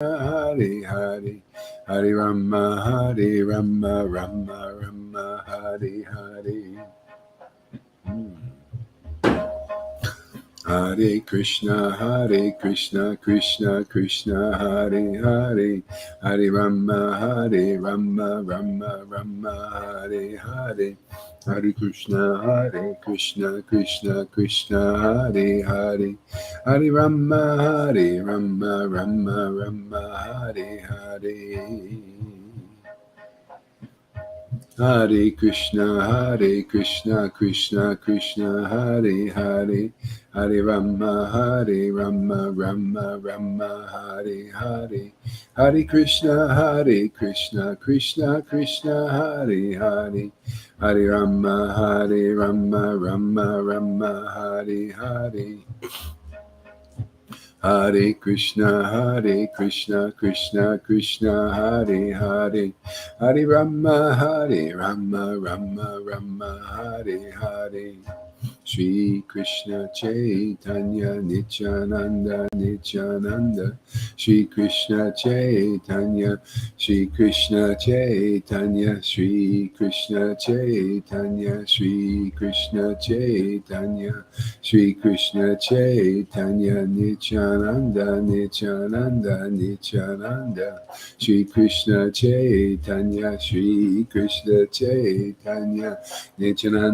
Hare Hare, Hare Rama, Hare Rama, Rama Rama, Hare Hare. Hare Krishna, Krishna Krishna, Hare Hare, Hare Rama, Rama Rama, Hare Hare. Hare Krishna, Krishna Krishna, Hare Hare, Hare Rama, Rama Rama, Hare Hare. Hare Krishna, Krishna Krishna, Hare Hare, Hare Rama, Rama, Hare Hare. Hare Krishna, Krishna Hare Hare, Hare Rama, Rama, Hare Hare. Hare Krishna, Krishna Krishna, Hare Hare, Hare Rama, Rama, Hare Hare. Shri Krishna Chaitanya Nityananda, Shri Krishna Chaitanya, Shri Krishna Chaitanya, Shri Krishna Chaitanya, Shri Krishna Chaitanya, Shri Krishna Chaitanya Nityananda, Shri Krishna Chaitanya, Shri Krishna Chaitanya Nityananda,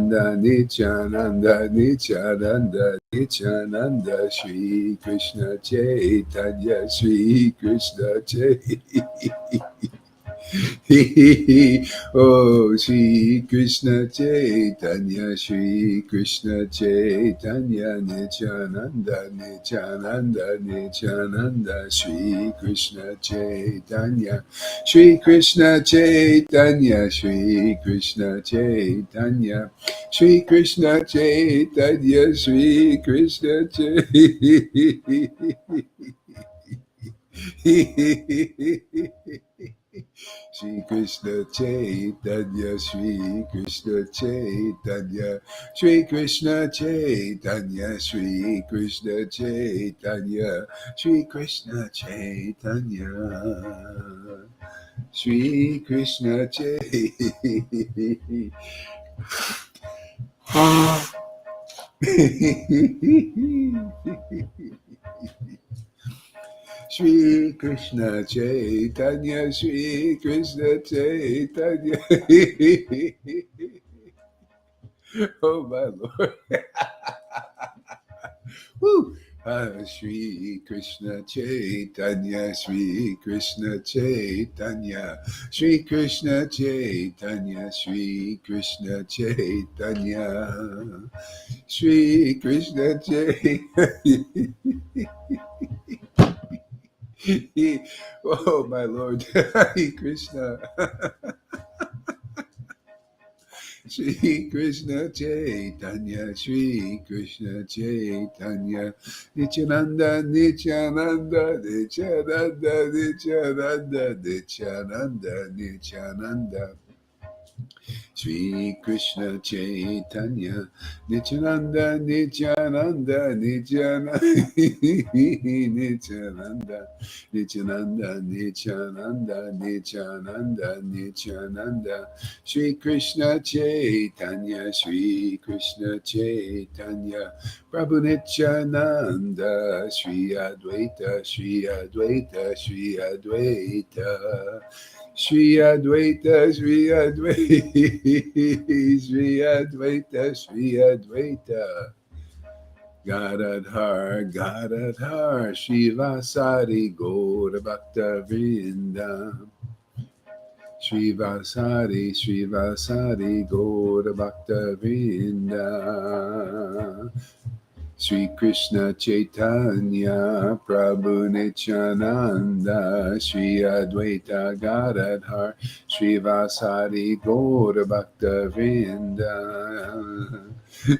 Shri Krishna Chaitanya, Shri Krishna Chaitanya. Oh, Shri Krishna Chaitanya, Shri Krishna Chaitanya, Nityananda, Shri Krishna Chaitanya, Shri Krishna Chaitanya, Shri Krishna Chaitanya, Shri Krishna Chaitanya, Shri Krishna Chaitanya. Shri Krishna Chaitanya, Shri Krishna Chaitanya, Shri Krishna Chaitanya, Shri Krishna Chaitanya, Shri Krishna Chaitanya, Shri Krishna Chaitanya. Shri Krishna Chaitanya, Shri Krishna Chaitanya. Oh my Lord. Woo. Shri Krishna Chaitanya, Shri Krishna Chaitanya, Shri Krishna Chaitanya, Shri Krishna Chaitanya, Shri Krishna Chaitanya. Oh my Lord, Hare Krishna. Shri Krishna Chaitanya, Shri Krishna Chaitanya, Nityananda, Nityananda, Nityananda, Nityananda, Nityananda, Nityananda. Shri Krishna Chaitanya, Nityananda, Nityananda, Nityananda, Nityananda, Nityananda, Nityananda, Nityananda, Nityananda, Shri Krishna Chaitanya, Shri Krishna Chaitanya, Prabhu Nityananda, Shri Advaita, Shri Advaita, Shri Advaita. Shri Advaita, Shri Advaita, Shri Advaita, Shri Advaita. Gadadhar, Gadadhar, Shivasari, Gaura Bhakta Vrinda. Shivasari, Shivasari, Gaura Bhakta Vrinda. Shri Krishna Chaitanya, Prabhu Nityananda, Shri Advaita Gadadhar, Shri Vasari Gaura Bhakta Vrinda.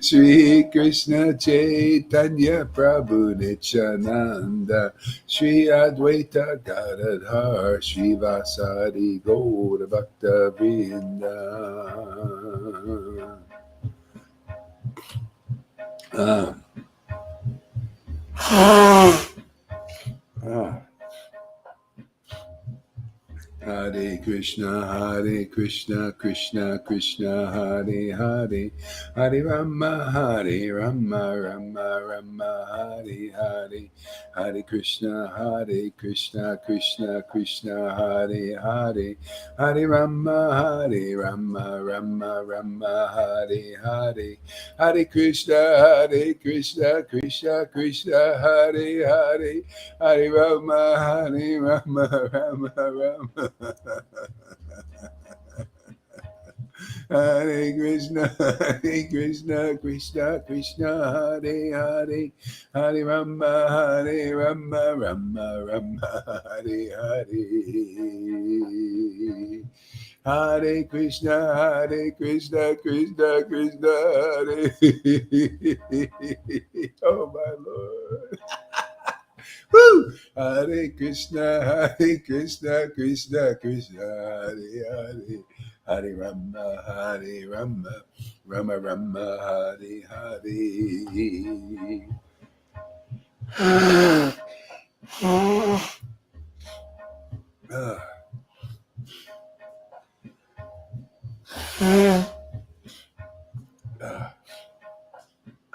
Shri Krishna Chaitanya, Prabhu Nityananda, Shri Advaita Gadadhar, Shri Vasari Gaura Bhakta Vrinda. Hare Krishna, Krishna Krishna, Hare Hare, Hare Rama, Rama Rama, Hare Hare, Hare Krishna, Krishna Krishna, Hare Hare, Hare Rama, Rama, Hare Hare, Hare Krishna, Krishna Krishna, Hare Hare, Hare Rama, Rama, Rama. Hare Krishna, Krishna Krishna, Hare Hare, Hare Rama, Rama, Hare Hare. Hare Krishna, Krishna Krishna, Hare. Oh my Lord. Woo! Hare Krishna, Krishna Krishna, Hare Hare, Hare Rama, Rama, Hare Hare.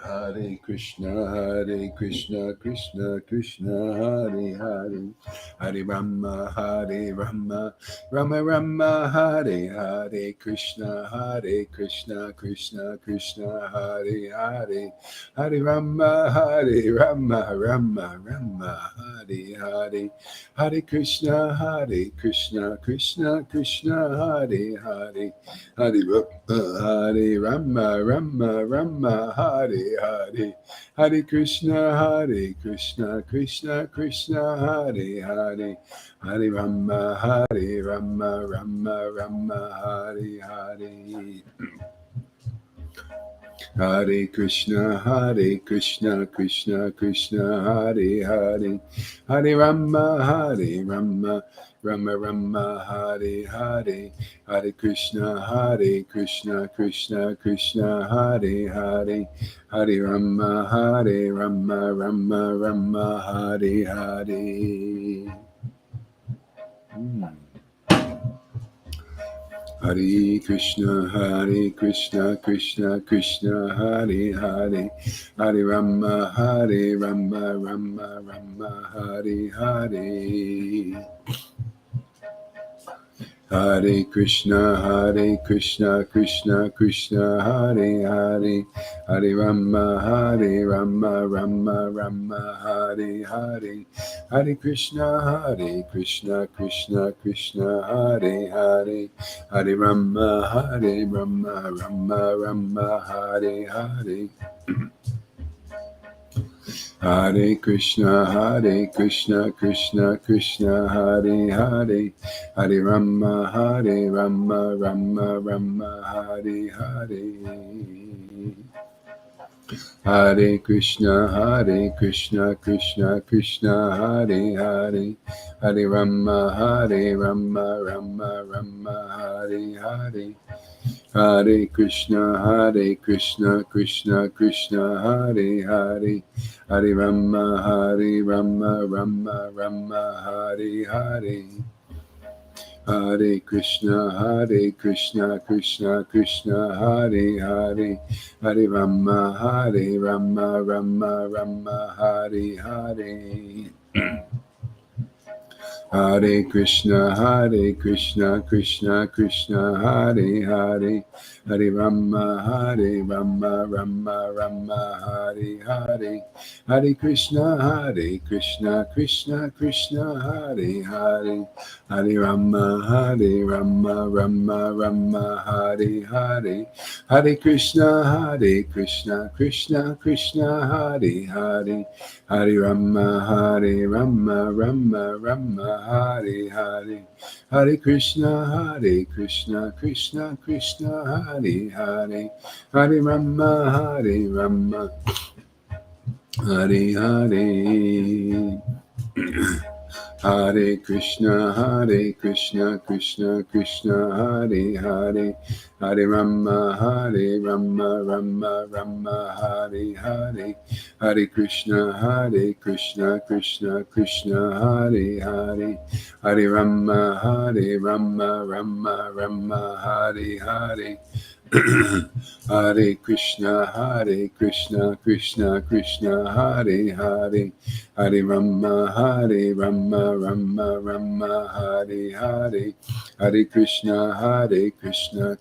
Hare Krishna, Krishna Krishna, Hare Hare, Hare Rama, Rama, Hare Hare, Krishna, Krishna Krishna, Hare Hare, Hare Rama, Rama, Hare Hare, Hare Krishna, Krishna Hare Hare, Hare Rama, Hare Hare, Hare Krishna, Krishna Hare Hare, Hare Rama, Rama, Hare Hare. Hare Krishna, Krishna Hare Hare, Hare Rama, Rama, Hare Hare, Hare Krishna, Krishna Hare Hare, Hare Rama, Rama, Hare Hare. Hare Krishna, Krishna Hare Hare, Hare Rama, Rama, Hare Hare. Hare Krishna, Krishna Hare Hare, Hare Rama, Rama, Hare Hare, Hare Krishna, Krishna Hare Hare, Hare Rama, Rama, Hare Hare. Hare Krishna, Krishna Hare Hare, Hare Rama, Rama, Hare Hare. Hare Krishna, Krishna Hare Hare, Hare Rama, Rama, Hare Hare. Hare Krishna, Krishna Hare Hare, Hare Rama, Rama, Hare Hare. Hare Krishna, Krishna Hare Hare, Hare Rama, Rama, Hare Hare. Hare Krishna, Krishna Hare Hare, Hare Rama, Rama, Hare Hare, Hare Krishna, Krishna Hare Hare, Hare Rama, Rama, Hare Hare, Hare Krishna, Krishna Hare Hare, Hare Rama, Rama, Hare Hare, Hare Krishna, Krishna Hare Hare, Hare Rama, Hare Hare. Hare Krishna, Krishna Krishna, Hare Hare, Hare Rama, Rama Rama, Hare Hare, Hare Krishna, Krishna Krishna, Hare Hare, Hare Rama, Rama Rama, Hare Hare. Hare Krishna, Krishna Krishna, Hare Hare, Hare Rama, Rama, Hare Hare, Hare Krishna,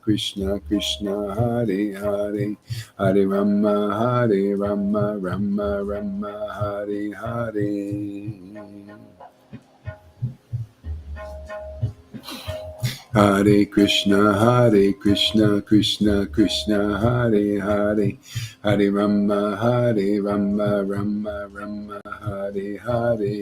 Krishna Krishna, Hare Hare, Hare Rama, Rama, Hare Hare. Hare Krishna, Krishna Krishna, Hare Hare, Hare Rama, Rama, Hare Hare.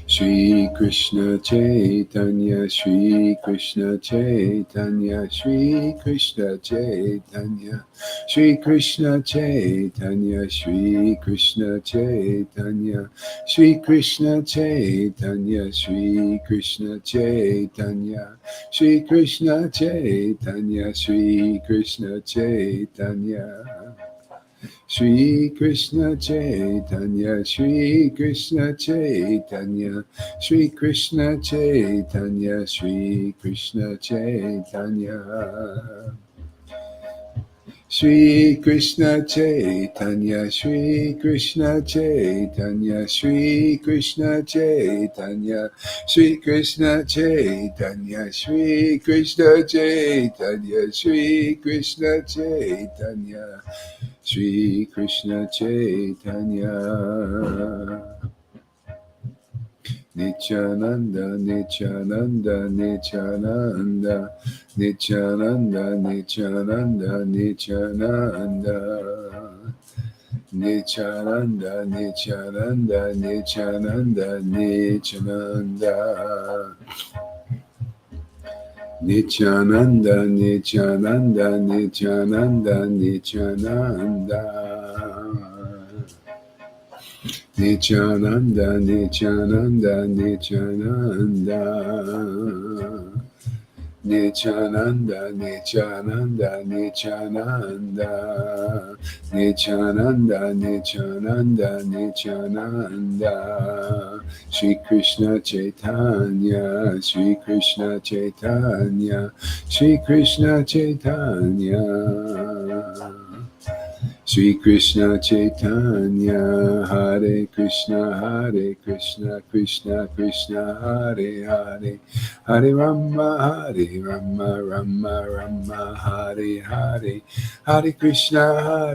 Shri Krishna Chaitanya, Shri Krishna Chaitanya, Shri Krishna Chaitanya, Shri Krishna Chaitanya, Shri Krishna Chaitanya, Shri Krishna Chaitanya, Shri Krishna Chaitanya, Shri Krishna Chaitanya, Shri Krishna Chaitanya. Shri Krishna Chaitanya, Shri Krishna Chaitanya, Shri Krishna Chaitanya, Shri Krishna Chaitanya. Shri Krishna Chaitanya, Shri Krishna Chaitanya, Shri Krishna Chaitanya, Shri Krishna Chaitanya, Shri Krishna Chaitanya, Shri Krishna Chaitanya, Shri Krishna Chaitanya. Nityananda, Nityananda, Nityananda, Nityananda, Nityananda, Nityananda, Nityananda, Nityananda, Nityananda, Nityananda, Nityananda, Nityananda, Nityananda, Nityananda. Nityananda, Nityananda, Nityananda, Nityananda, Nityananda, Nityananda, Nityananda, Nityananda, Nityananda, Shri Krishna Chaitanya, Shri Krishna Chaitanya, Shri Krishna Chaitanya. Shri Krishna Chaitanya, Hare Krishna, Krishna Krishna, Hare Hare, Hare Rama, Rama, Hare Hare, Hare Krishna,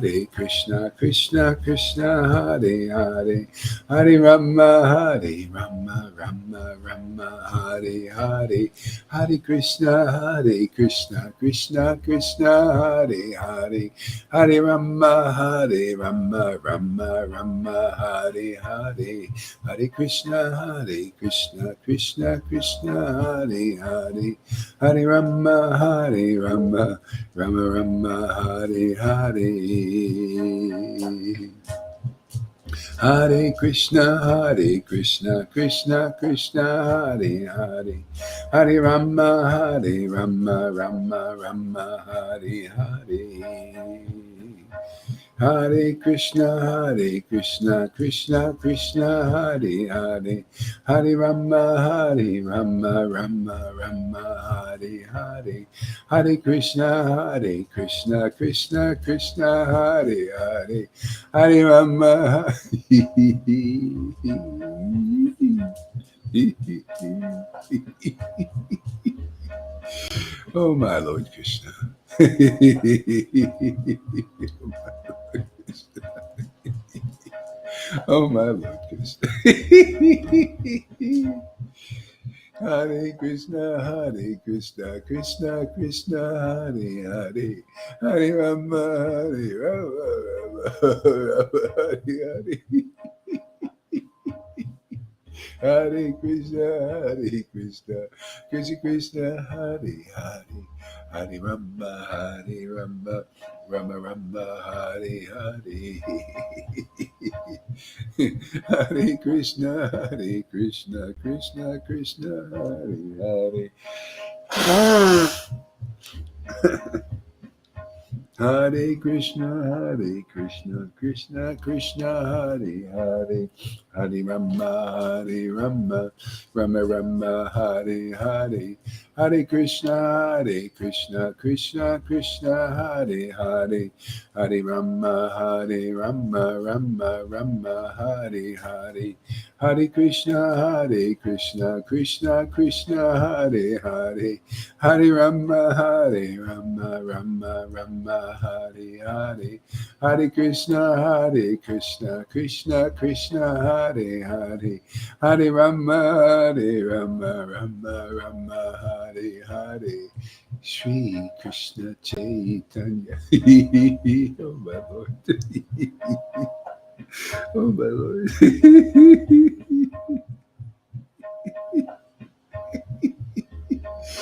Krishna Krishna, Hare Hare, Hare Rama, Rama, Hare Hare, Hare Krishna, Krishna Krishna, Hare Hare, Hare Rama, Rama, Hare Hare, Hare Krishna, Krishna Krishna, Hare Hare, Hare Rama, Rama, Hare Hare. Hare Krishna, Krishna Krishna, Hare Hare, Hare Rama, Rama, Hare Hare. Hare Krishna, Krishna Krishna, Hare Hare, Hare Rama, Rama, Hare Hare, Hare Krishna, Krishna Krishna, Hare Hare, Hare Rama. Oh my Lord Krishna. Oh my Lord Krishna. Hare Krishna, Krishna Krishna, Hare Hare, Hare Rama, Hare Hare. Hare Krishna, Krishna Krishna, Hare Hare, Hare Rama, Rama, Hare Hare. Hare Krishna, Krishna Krishna, Hare Hare. Hare Krishna, Krishna Krishna, Hare Hare, Hare Rama, Rama Rama, Hare Hare, Hare Krishna, Krishna Krishna, Hare Hare, Hare Rama, Rama Rama, Hare Hare, Hare Krishna, Krishna Krishna, Hare Hare, Hare Rama, Rama, Hare Hare, Hare Krishna, Krishna Krishna, Hare Hare, Hare Rama, Rama, Hare Hare, Shri Krishna Chaitanya. Oh my Lord. Oh my Lord.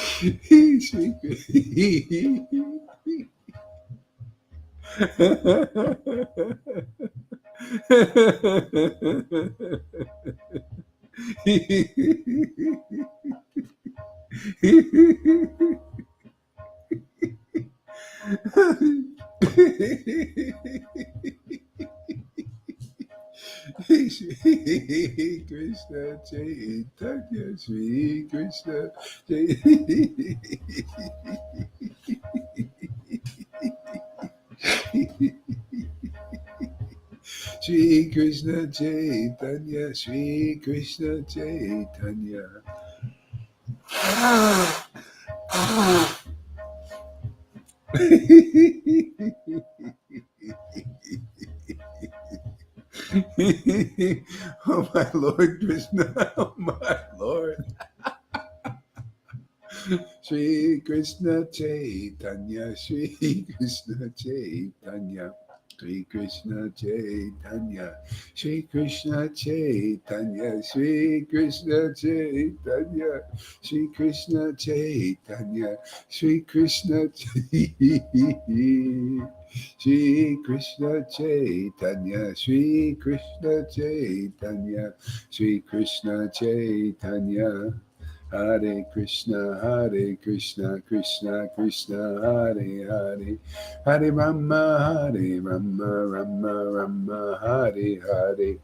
Shri Shri Krishna Chaitanya, Shri Krishna Chaitanya. Shri Krishna Chaitanya, Shri Krishna Chaitanya. Oh my Lord Krishna, oh my Lord. Shri Krishna Chaitanya, Shri Krishna Chaitanya. Shri Krishna Chaitanya, Shri Krishna Chaitanya, Shri Krishna Chaitanya, Shri Krishna Chaitanya, Shri Krishna Chaitanya. Shri Krishna Chaitanya, Shri Krishna Chaitanya, Shri Krishna Chaitanya. Hare Krishna, Krishna Krishna, Hare Hare, Hare Rama, Rama, Hare Hare.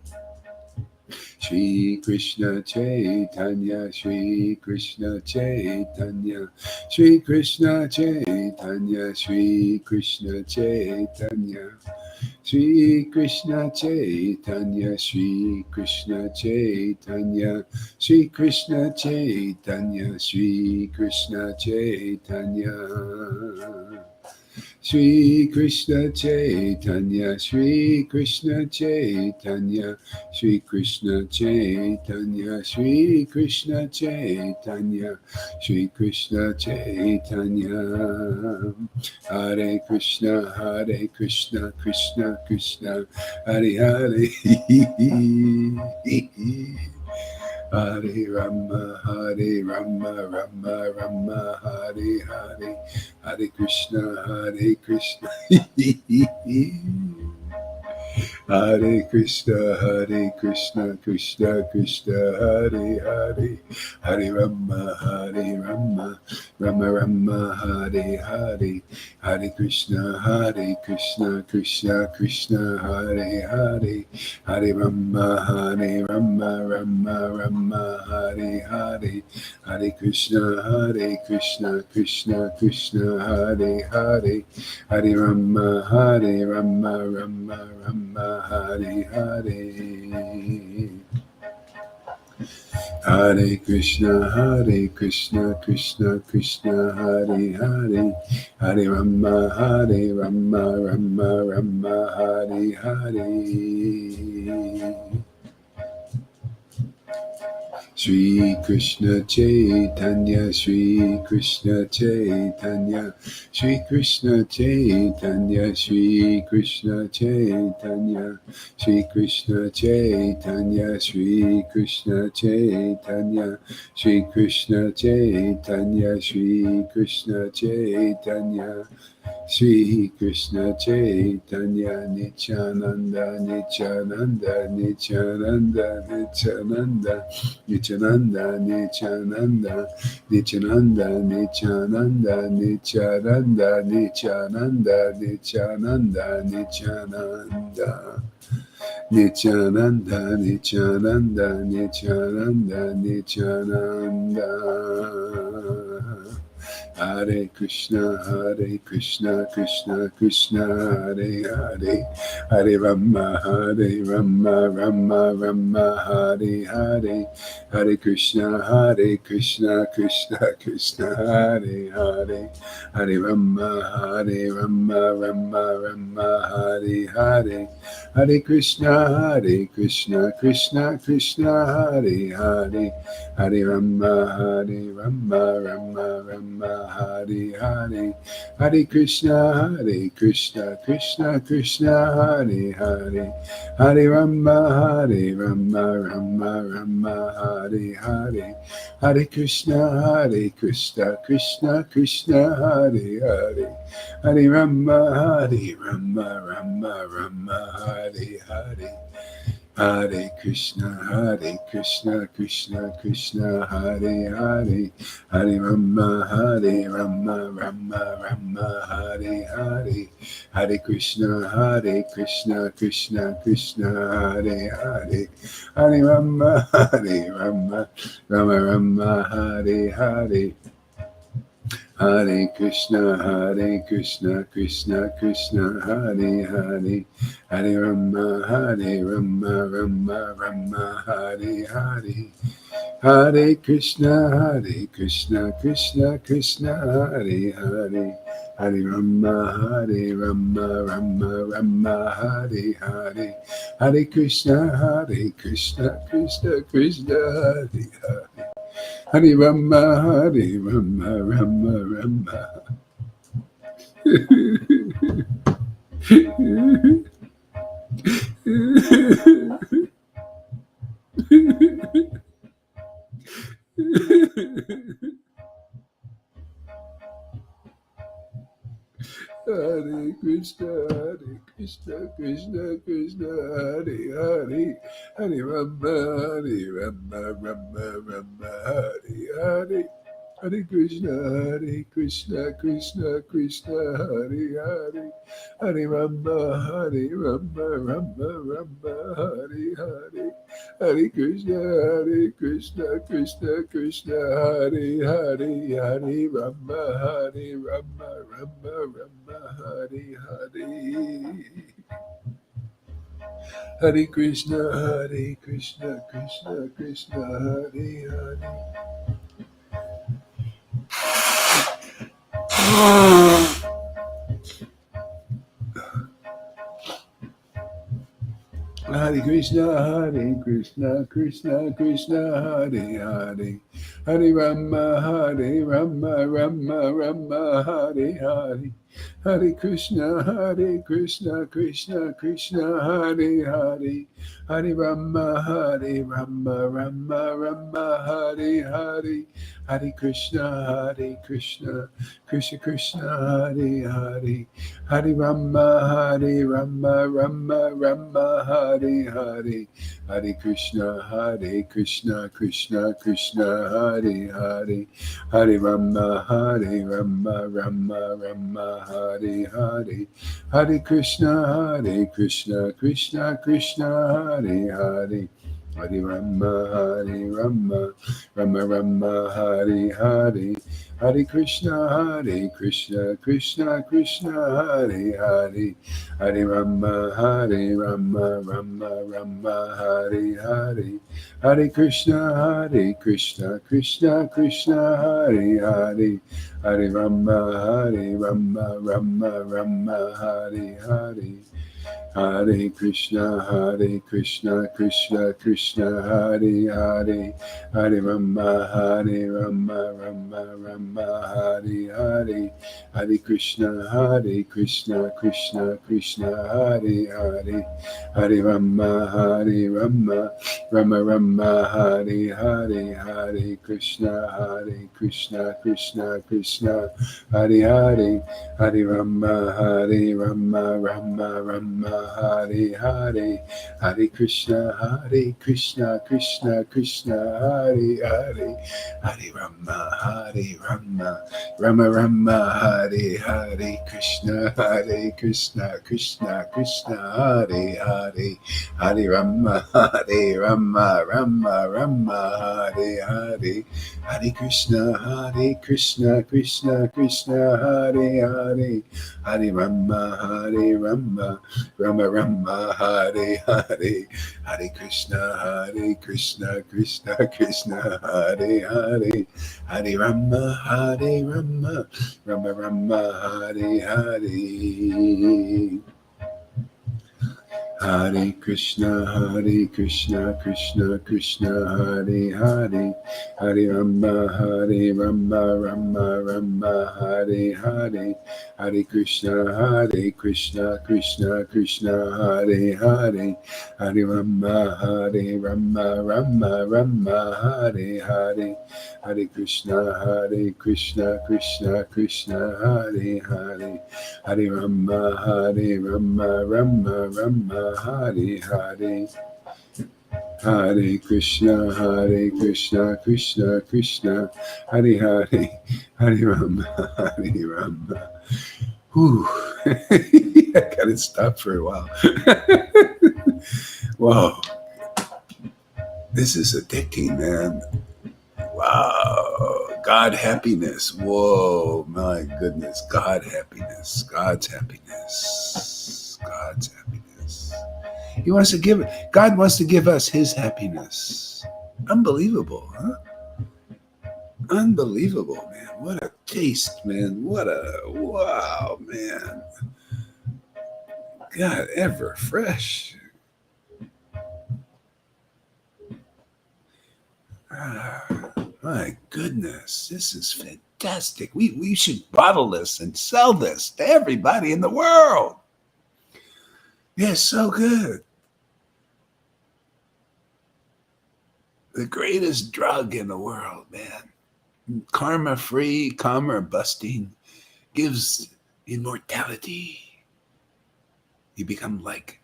Shri Krishna Chaitanya, Shri Krishna Chaitanya, Shri Krishna Chaitanya, Shri Krishna Chaitanya. Shri Krishna Chaitanya, Shri Krishna Chaitanya, Shri Krishna Chaitanya, Shri Krishna Chaitanya. Shri Krishna Chaitanya, Shri Krishna Chaitanya, Shri Krishna Chaitanya, Shri Krishna Chaitanya, Shri Krishna Chaitanya. Hare Krishna, Krishna Krishna, Hare Hare. Hare Rama, Rama Rama, Hare Hare, Hare Krishna, Krishna. Hare Krishna, Krishna Krishna, Hare Hare, Hare Rama, Rama Rama, Hare Hare, Hare Krishna, Krishna Krishna, Hare Hare, Hare Rama, Rama, Hare Hare, Hare Krishna, Krishna Krishna, Hare Hare, Hare Rama, Rama, Hare Hare. Hare Krishna, Krishna Krishna, Hare Hare, Hare Rama, Rama, Hare Hare. Shri Krishna Chaitanya, Shri Krishna Chaitanya, Shri Krishna Chaitanya, Shri Krishna Chaitanya, Shri Krishna Chaitanya, Shri Krishna Chaitanya, Shri Krishna Chaitanya, Shri Krishna Chaitanya, Shri Krishna Chaitanya Nityananda Nityananda Nityananda Nityananda Nityananda Nityananda Nityananda Nityananda Nityananda Nityananda Nityananda Nityananda Nityananda Nityananda Nityananda Nityananda Hare Krishna, Krishna Krishna, Hare Hare, Hare Rama, Rama Rama, Hare Hare, Hare Krishna, Krishna Krishna, Hare Hare, Hare Rama, Rama, Hare Hare, Hare Krishna, Krishna Krishna, Hare Hare, Hare Rama, Rama, Hare Hare, Hare Krishna, Krishna Krishna, Hare Hare, Hare Rama, Rama, Hare Hare, Hare Krishna, Krishna Krishna, Hare Hare, Hare Rama, Rama, Hare Hare. Hare Krishna, Krishna Krishna, Hare Hare, Hare Rama, Rama, Hare Hare, Hare Krishna, Krishna Krishna, Hare Hare, Hare Rama, Rama, Hare Hare. Hare Krishna, Krishna Krishna, Hare Hare, Hare Rama, Rama, Hare Hare, Hare Krishna, Krishna Krishna, Hare Hare, Hare Rama, Rama, Hare Hare, Hare Krishna, Krishna Krishna, Hare Hare. Hare Rama, Rama. Hare Krishna, Krishna Krishna, Hare Hare, Hare Rama, Rama, Hare Hare. Hare Krishna, Krishna Krishna, Hare Hare, Hare Rama, Rama, Hare Hare, Hare Krishna, Krishna, Hare Hare, Hare Rama, Rama, Hare Hare. Hare Krishna, Krishna Krishna, Hare Hare. Hare Krishna, Krishna Krishna, Hare Hare, Hare Rama, Rama, Hare Hare, Hare Krishna, Krishna Krishna, Hare Hare, Hare Rama, Rama, Hare Hare, Hare Krishna, Krishna Krishna, Hare Hare, Hare Rama, Rama, Hare Hare, Hare Krishna, Krishna Krishna, Hare Hare, Hare Rama, Rama, Hare Hare, Hare Krishna, Krishna Krishna, Hare Hare, Hare Rama, Rama, Hare Hare, Hare Krishna, Krishna Krishna, Hare Hare, Hare Rama, Rama, Hare Hare, Hare Krishna, Krishna Krishna, Hare Hare, Hare Rama, Rama, Hare Hare, Hare Krishna, Krishna Krishna, Hare Hare, Hare Rama, Rama Rama, Hare Hare, Hare Krishna, Krishna Krishna, Hare Hare, Hare Rama, Rama, Hare Hare, Hare Krishna, Krishna Krishna, Hare Hare, Hare Rama, Rama, Hare Hare, Hare Krishna, Krishna Krishna, Hare Hare, Hare Rama, Hare Hare, Krishna, Krishna, Hare Hare, Hare Rama, Rama, Hare Hare, Hare Krishna, Krishna, Hare Hare, Hare Rama, Rama, Hare Hare, Hare Krishna, Krishna, Hare Hare, Hare Rama, Rama, Hare Hare. Hare Krishna, Krishna Krishna, Hare Hare, Hare Rama, Rama, Hare Hare, Hare Krishna, Krishna, Hare Hare, Hare Rama, Rama, Hare Hare, Hare Krishna, Krishna, Hare Hare, Hare Rama, Rama, Hare Hare, Hare Krishna, Krishna, Hare Hare, Hare Rama. Whew. I gotta stop for a while. Whoa. This is addicting, man. Wow. God happiness. Whoa, my goodness. God happiness. God's happiness. God's happiness. He wants to give, God wants to give us his happiness. Unbelievable, huh? Unbelievable, man. What a taste, man. Wow, man. God, ever fresh. My goodness, this is fantastic. We should bottle this and sell this to everybody in the world. Yeah, so good. The greatest drug in the world, man. Karma-free, karma-busting, gives immortality. You become like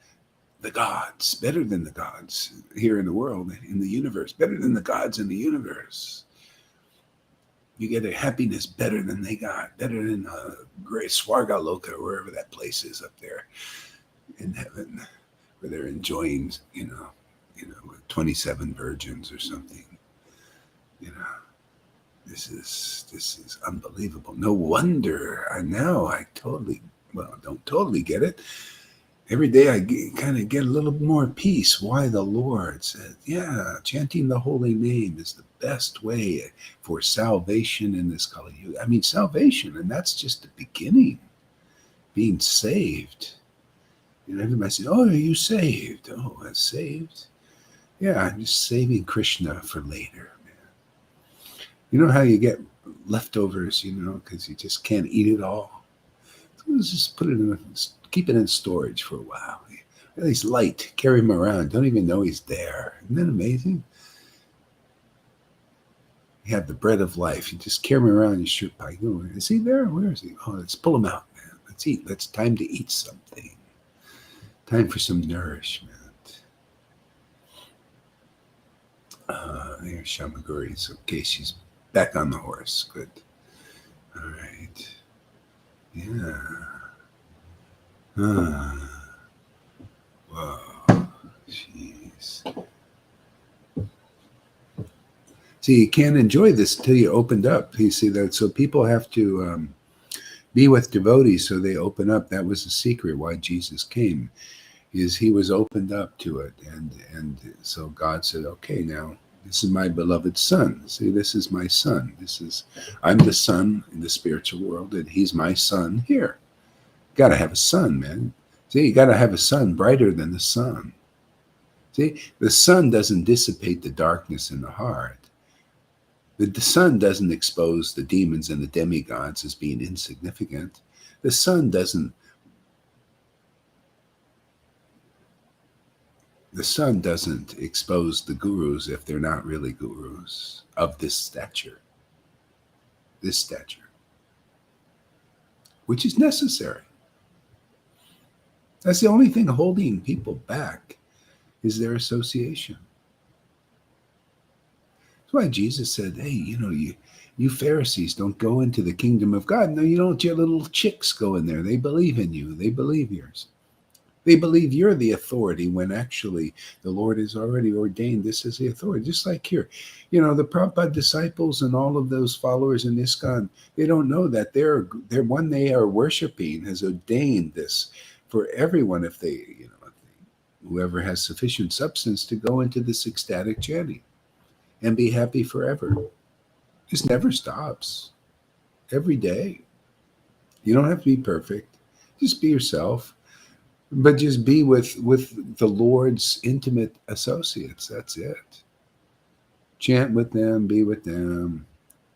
the gods, better than the gods here in the world, in the universe, better than the gods in the universe. You get a happiness better than they got, better than great Swargaloka, or wherever that place is up there in heaven, where they're enjoying, you know, 27 virgins or something. This is unbelievable. No wonder I don't totally get it. Every day I kind of get a little more peace. Why the Lord said, chanting the holy name is the best way for salvation in this Kali Yuga. I mean, salvation, and that's just the beginning. Being saved. Everybody says, "Oh, are you saved?" Oh, I'm saved. Yeah, I'm just saving Krishna for later, man. You know how you get leftovers, because you just can't eat it all. So let's just keep it in storage for a while. He's light. Carry him around. Don't even know he's there. Isn't that amazing? You have the bread of life. You just carry him around your shirt pocket. Is he there? Where is he? Oh, let's pull him out, man. Let's eat. It's time to eat something. Time for some nourishment. There's Shamaguri. It's okay. She's back on the horse. Good. All right. Yeah. Whoa. Jeez. See, you can't enjoy this until you opened up. You see that? So people have to be with devotees so they open up. That was the secret why Jesus came, is he was opened up to it. And so God said, okay, now this is my beloved son. See, this is my son. I'm the son in the spiritual world, and he's my son here. Got to have a son, man. See, you got to have a sun brighter than the sun. See, the sun doesn't dissipate the darkness in the heart. The sun doesn't expose the demons and the demigods as being insignificant. The sun doesn't expose the gurus if they're not really gurus of this stature, which is necessary. That's the only thing holding people back is their association. That's why Jesus said, hey, you Pharisees don't go into the kingdom of God. No, you don't. Your little chicks go in there. They believe in you. They believe yours. They believe you're the authority when actually the Lord has already ordained this as the authority. Just like here, the Prabhupada disciples and all of those followers in ISKCON, they don't know that they're one they are worshiping has ordained this for everyone if whoever has sufficient substance to go into this ecstatic chanting and be happy forever. This never stops. Every day. You don't have to be perfect. Just be yourself. But just be with the Lord's intimate associates. That's it. Chant with them, be with them,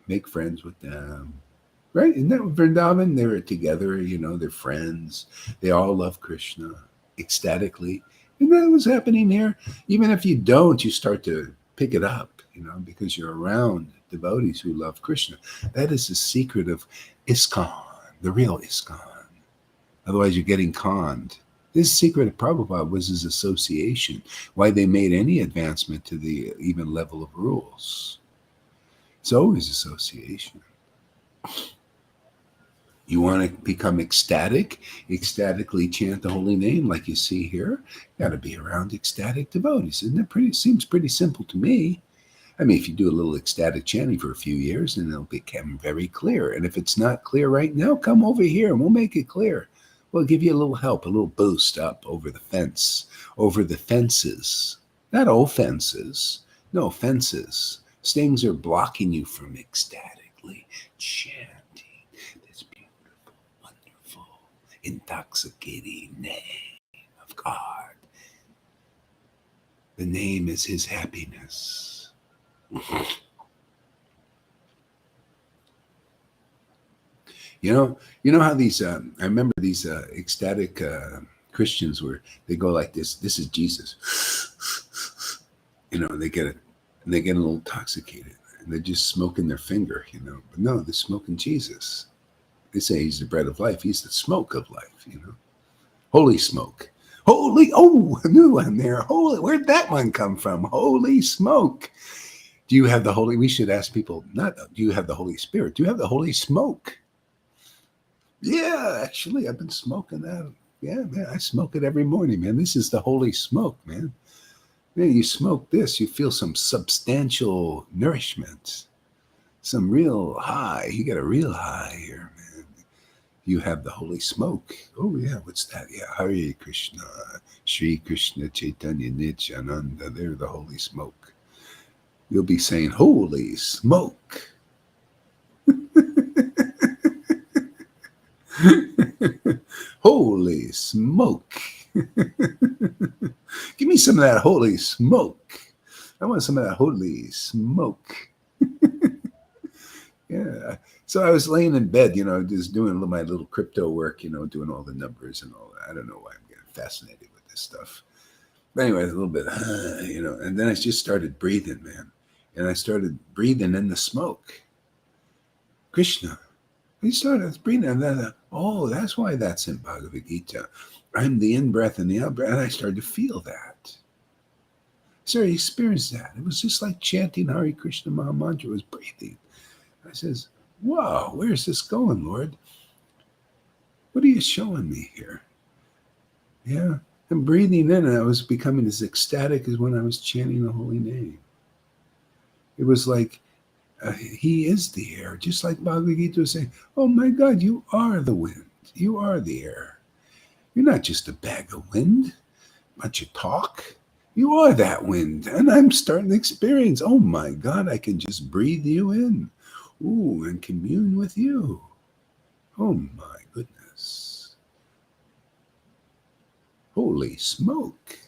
make friends with them. Right? Isn't that Vrindavan? They're together, they're friends. They all love Krishna ecstatically. Isn't that what's happening here? Even if you don't, you start to pick it up, because you're around devotees who love Krishna. That is the secret of ISKCON, the real ISKCON. Otherwise, you're getting conned. This secret of Prabhupada was his association, why they made any advancement to the even level of rules. It's always association. You want to become ecstatically chant the holy name like you see here, you got to be around ecstatic devotees. Isn't it seems pretty simple to me. I mean, if you do a little ecstatic chanting for a few years, then it'll become very clear. And if it's not clear right now, come over here and we'll make it clear. We'll give you a little help, a little boost up over the fences. Not offenses, no fences. Things are blocking you from ecstatically chanting this beautiful, wonderful, intoxicating name of God. The name is his happiness. You know how these, I remember these ecstatic Christians they go like this. This is Jesus. And they get a little intoxicated. And they're just smoking their finger, But no, they're smoking Jesus. They say he's the bread of life. He's the smoke of life, Holy smoke. A new one there. Holy, where'd that one come from? Holy smoke. Do you have the Holy, we should ask people, not do you have the Holy Spirit? Do you have the Holy smoke? Yeah, actually, I've been smoking that. Yeah, man, I smoke it every morning, man. This is the holy smoke, man. Man, you smoke this, you feel some substantial nourishment, some real high. You get a real high here, man. You have the holy smoke. Oh, yeah, what's that? Yeah, Hare Krishna, Shri Krishna Caitanya Nityananda. They're the holy smoke. You'll be saying, holy smoke. Holy smoke. Give me some of that holy smoke. I want some of that holy smoke. Yeah. So I was laying in bed, just doing my little crypto work, doing all the numbers and all that. I don't know why I'm getting fascinated with this stuff. But anyway, a little bit, and then I just started breathing, man. And I started breathing in the smoke. Krishna. He started breathing, and then, that's why that's in Bhagavad Gita. I'm the in-breath and the out-breath, and I started to feel that. So I experienced that. It was just like chanting Hare Krishna Maha Mantra. It was breathing. I says, whoa, where's this going, Lord? What are you showing me here? Yeah, I'm breathing in, and I was becoming as ecstatic as when I was chanting the holy name. It was like, he is the air, just like Bhagavad Gita was saying, oh my God, you are the wind. You are the air. You're not just a bag of wind, bunch of talk. You are that wind. And I'm starting to experience, oh my God, I can just breathe you in. Ooh, and commune with you. Oh my goodness. Holy smoke.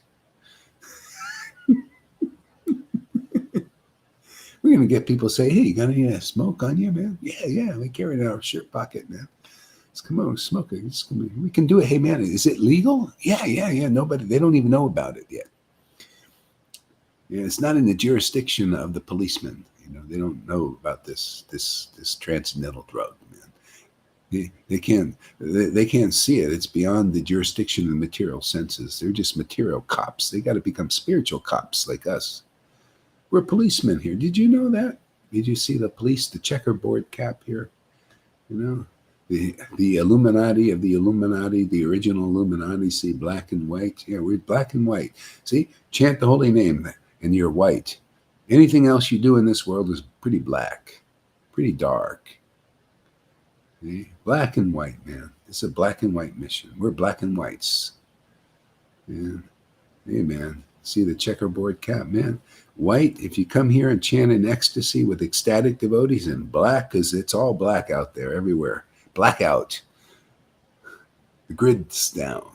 We're going to get people say, hey, you got any smoke on you, man? Yeah. We carry it in our shirt pocket, man. Let's come on, smoke it. We can do it. Hey, man, is it legal? Yeah. Nobody, they don't even know about it yet. Yeah, it's not in the jurisdiction of the policemen. They don't know about this transcendental drug, man. They can't see it. It's beyond the jurisdiction of the material senses. They're just material cops. They got to become spiritual cops like us. We're policemen here. Did you know that? Did you see the police, the checkerboard cap here? The Illuminati of the Illuminati, the original Illuminati, see, black and white. Yeah, we're black and white. See, chant the holy name and you're white. Anything else you do in this world is pretty black, pretty dark. See? Black and white, man. It's a black and white mission. We're black and whites. Yeah. Hey, man. See the checkerboard cap, man? White, if you come here and chant in ecstasy with ecstatic devotees, and black, because it's all black out there everywhere. Blackout. The grid's down.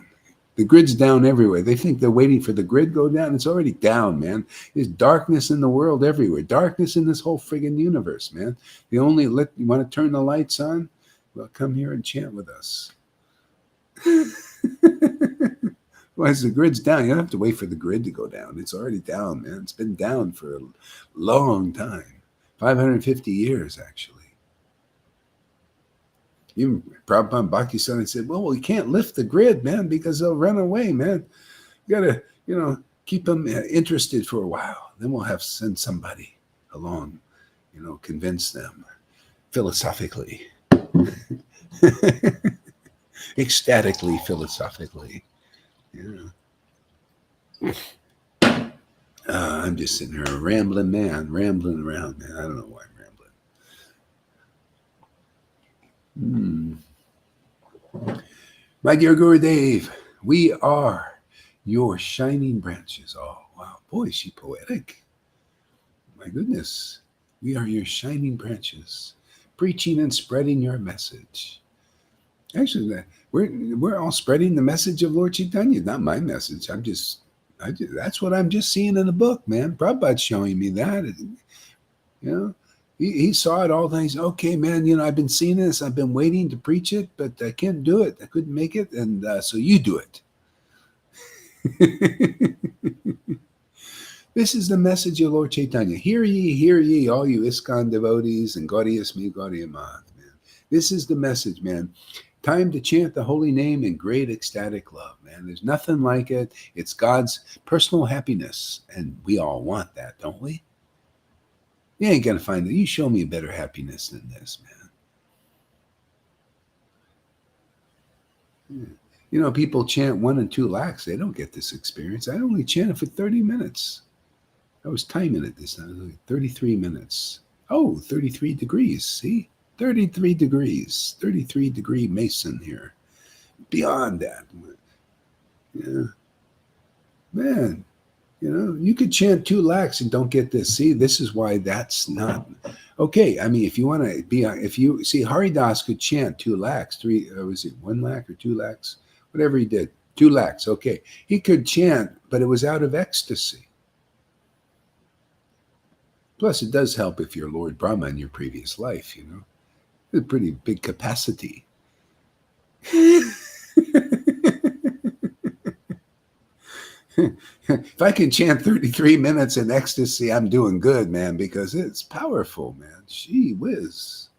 The grid's down everywhere. They think they're waiting for the grid to go down. It's already down, man. There's darkness in the world everywhere. Darkness in this whole friggin' universe, man. You want to turn the lights on? Well, come here and chant with us. Otherwise, the grid's down. You don't have to wait for the grid to go down. It's already down, man. It's been down for a long time. 550 years, actually. Even Prabhupada Bhakti-Siddhanta said, well, we can't lift the grid, man, because they'll run away, man. You got to, keep them interested for a while. Then we'll send somebody along, convince them philosophically. Ecstatically, philosophically. I'm just sitting here, a rambling around, man. I don't know why I'm rambling. My dear Gurudev, we are your shining branches. Oh, wow. Boy, is she poetic. My goodness. We are your shining branches, preaching and spreading your message. Actually, we're all spreading the message of Lord Chaitanya, not my message. That's what I'm just seeing in the book, man. Prabhupada's showing me that. He saw it all. Things. Okay, man. I've been seeing this. I've been waiting to preach it, but I can't do it. I couldn't make it, and so you do it. This is the message of Lord Chaitanya. Hear ye, all you ISKCON devotees, and Gaudiya me, Gaudiya Math, man. This is the message, man. Time to chant the holy name in great ecstatic love, man. There's nothing like it. It's God's personal happiness, and we all want that, don't we? You ain't going to find it. You show me a better happiness than this, man. People chant 1 and 2 lakhs. They don't get this experience. I only chanted for 30 minutes. I was timing it this time. 33 minutes. Oh, 33 degrees. See? 33 degrees. 33-degree Mason here. Beyond that. Yeah. Man, you could chant 2 lakhs and don't get this. See, this is why that's not okay. I mean, if you want to be, if you see, Haridas could chant 2 lakhs, was it 1 lakh or 2 lakhs? Whatever he did, 2 lakhs. Okay. He could chant, but it was out of ecstasy. Plus, it does help if you're Lord Brahma in your previous life, It's a pretty big capacity. If I can chant 33 minutes in ecstasy, I'm doing good, man, because it's powerful, man. Gee whiz.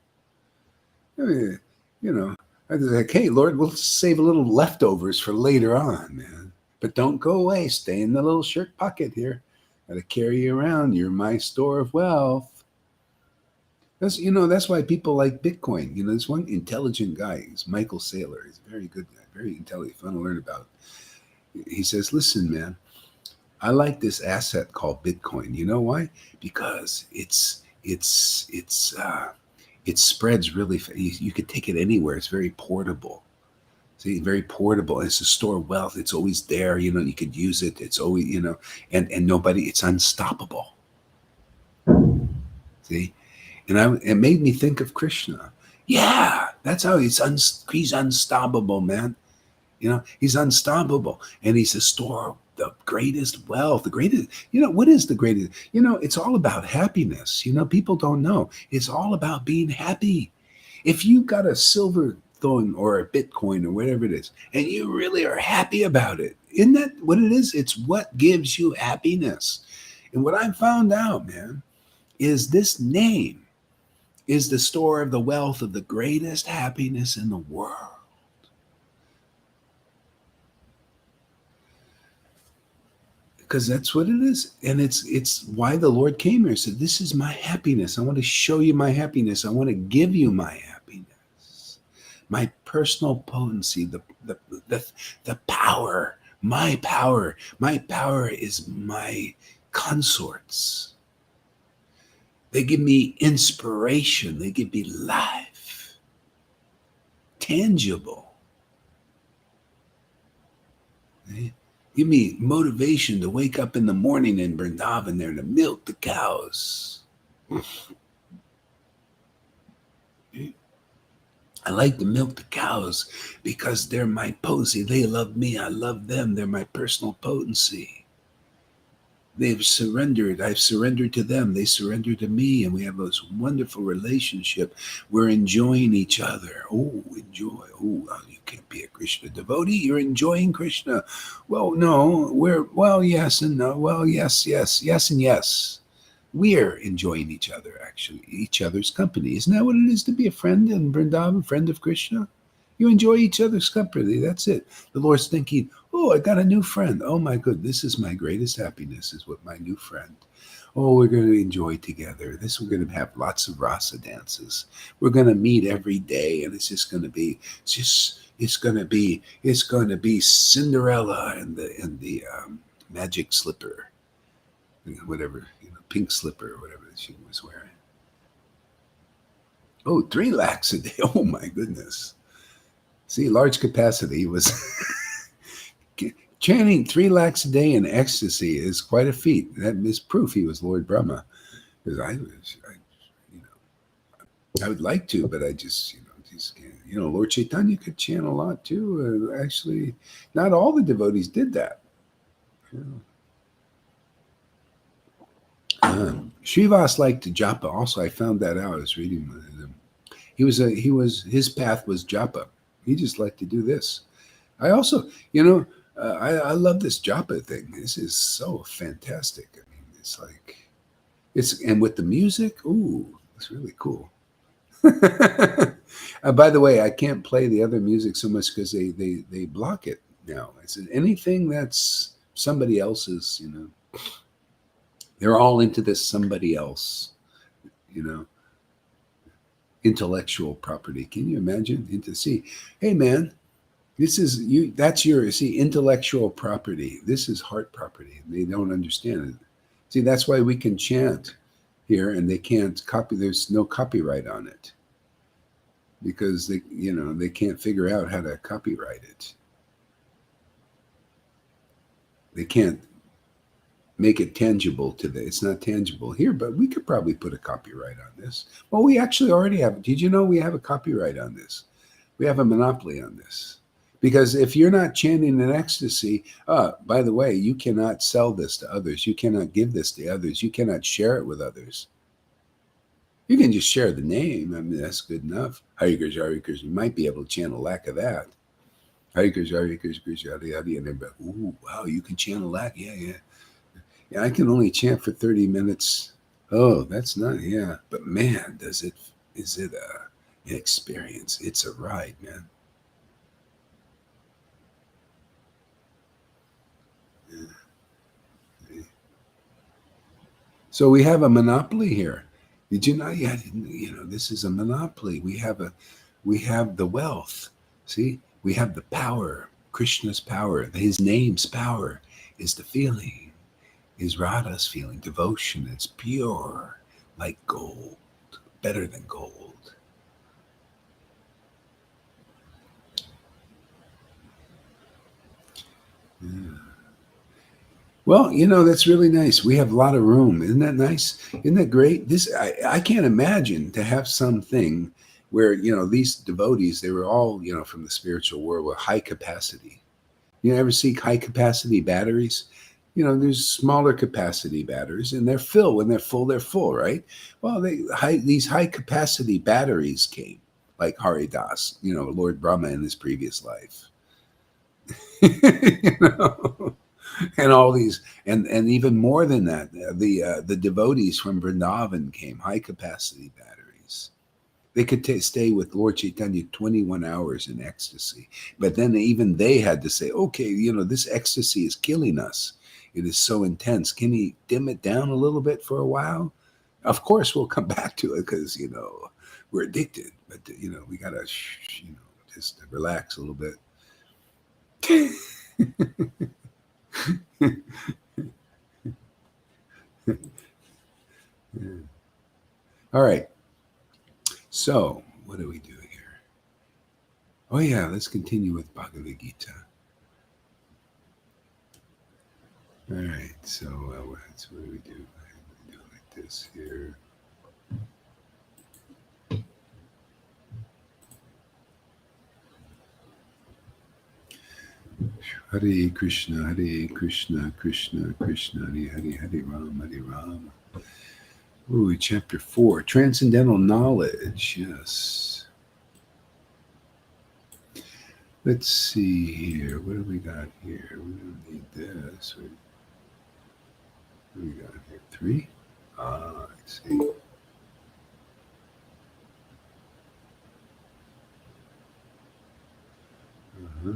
I mean, I was like, hey, Lord, we'll save a little leftovers for later on, man. But don't go away. Stay in the little shirt pocket here. Got to carry you around. You're my store of wealth. That's why people like Bitcoin. There's one intelligent guy. He's Michael Saylor. He's a very good guy, very intelligent, fun to learn about. He says, listen, man, I like this asset called Bitcoin. You know why? Because it spreads really fast. You could take it anywhere. It's very portable. See, very portable. It's a store of wealth. It's always there. You could use it. It's always, and nobody, it's unstoppable. See? And it made me think of Krishna. Yeah, that's how he's unstoppable, man. He's unstoppable, and he's the store of the greatest wealth, the greatest. What is the greatest? It's all about happiness. People don't know. It's all about being happy. If you got a silver thing or a Bitcoin or whatever it is, and you really are happy about it, isn't that what it is? It's what gives you happiness. And what I found out, man, is this name is the store of the wealth of the greatest happiness in the world. Because that's what it is. And it's why the Lord came here and said, this is my happiness. I want to show you my happiness. I want to give you my happiness, my personal potency, the power, my power. My power is my consorts. They give me inspiration. They give me life, tangible. Right? Give me motivation to wake up in the morning in Vrindavan there to milk the cows. I like to milk the cows because they're my potency. They love me. I love them. They're my personal potency. They've surrendered. I've surrendered to them. They surrender to me. And we have this wonderful relationship. We're enjoying each other. Oh, enjoy. Oh, you can't be a Krishna devotee. You're enjoying Krishna. Well, no. Yes and no. Well, yes and yes. We're enjoying each other, actually, each other's company. Isn't that what it is to be a friend in Vrindavan, friend of Krishna? You enjoy each other's company. That's it. The Lord's thinking, oh, I got a new friend. Oh, my good. This is my greatest happiness is with my new friend. Oh, we're going to enjoy together. We're going to have lots of rasa dances. We're going to meet every day, and it's just going to be, it's going to be Cinderella and the magic slipper, whatever, pink slipper or whatever she was wearing. Oh, 3 lakhs a day. Oh, my goodness. See, large capacity was chanting 3 lakhs a day in ecstasy is quite a feat. That is proof he was Lord Brahma. Because I would like to, but I just can't. Lord Caitanya could chant a lot too. Actually, not all the devotees did that. Srivas liked to japa. Also, I found that out. I was reading him. His path was japa. He just liked to do this. I also, I love this japa thing. This is so fantastic. I mean, and with the music, ooh, it's really cool. By the way, I can't play the other music so much because they block it now. I said anything that's somebody else's, they're all into this somebody else, intellectual property. Can you imagine? Hey man, this is you. That's your intellectual property. This is heart property. They don't understand it. See, that's why we can chant here, and they can't copy. There's no copyright on it because they can't figure out how to copyright it. They can't make it tangible it's not tangible here, but we could probably put a copyright on this. Well, we actually already have. Did you know we have a copyright on this? We have a monopoly on this. Because if you're not chanting in ecstasy, by the way, you cannot sell this to others. You cannot give this to others. You cannot share it with others. You can just share the name. I mean, that's good enough. Hare Krishna, Hare Krishna. You might be able to chant a lack of that. Hare Krishna, Hare Krishna, Krishna, Hare Hare. And everybody, ooh, wow, you can chant a lack? Yeah. Yeah, I can only chant for 30 minutes. Oh, that's not, yeah. But man, is it an experience? It's a ride, man. Yeah. So we have a monopoly here. Did you know? Yeah, this is a monopoly. We have the wealth. See, we have the power. Krishna's power. His name's power is the feeling. Is Radha's feeling, devotion. It's pure, like gold, better than gold. Yeah. Well, that's really nice. We have a lot of room. Isn't that nice? Isn't that great? I can't imagine to have something where, these devotees, they were all, from the spiritual world with high capacity. You ever see high capacity batteries? There's smaller capacity batteries, and they're full. When they're full, right? Well, these high capacity batteries came, like Haridas, Lord Brahma in his previous life. And all these, and even more than that, the devotees from Vrindavan came, high capacity batteries. They could stay with Lord Chaitanya 21 hours in ecstasy. But then even they had to say, okay, this ecstasy is killing us. It is so intense. Can he dim it down a little bit for a while? Of course, we'll come back to it because, we're addicted. But, we got to, just relax a little bit. Yeah. All right. So, what do we do here? Oh, yeah, let's continue with Bhagavad Gita. All right, so what do we do? We do like this here. Hare Krishna, Krishna Krishna, Hare Ram. Ooh, chapter 4, Transcendental Knowledge, yes. Let's see here. What do we got here? We don't need this. What do we got here? 3? I see. Uh-huh.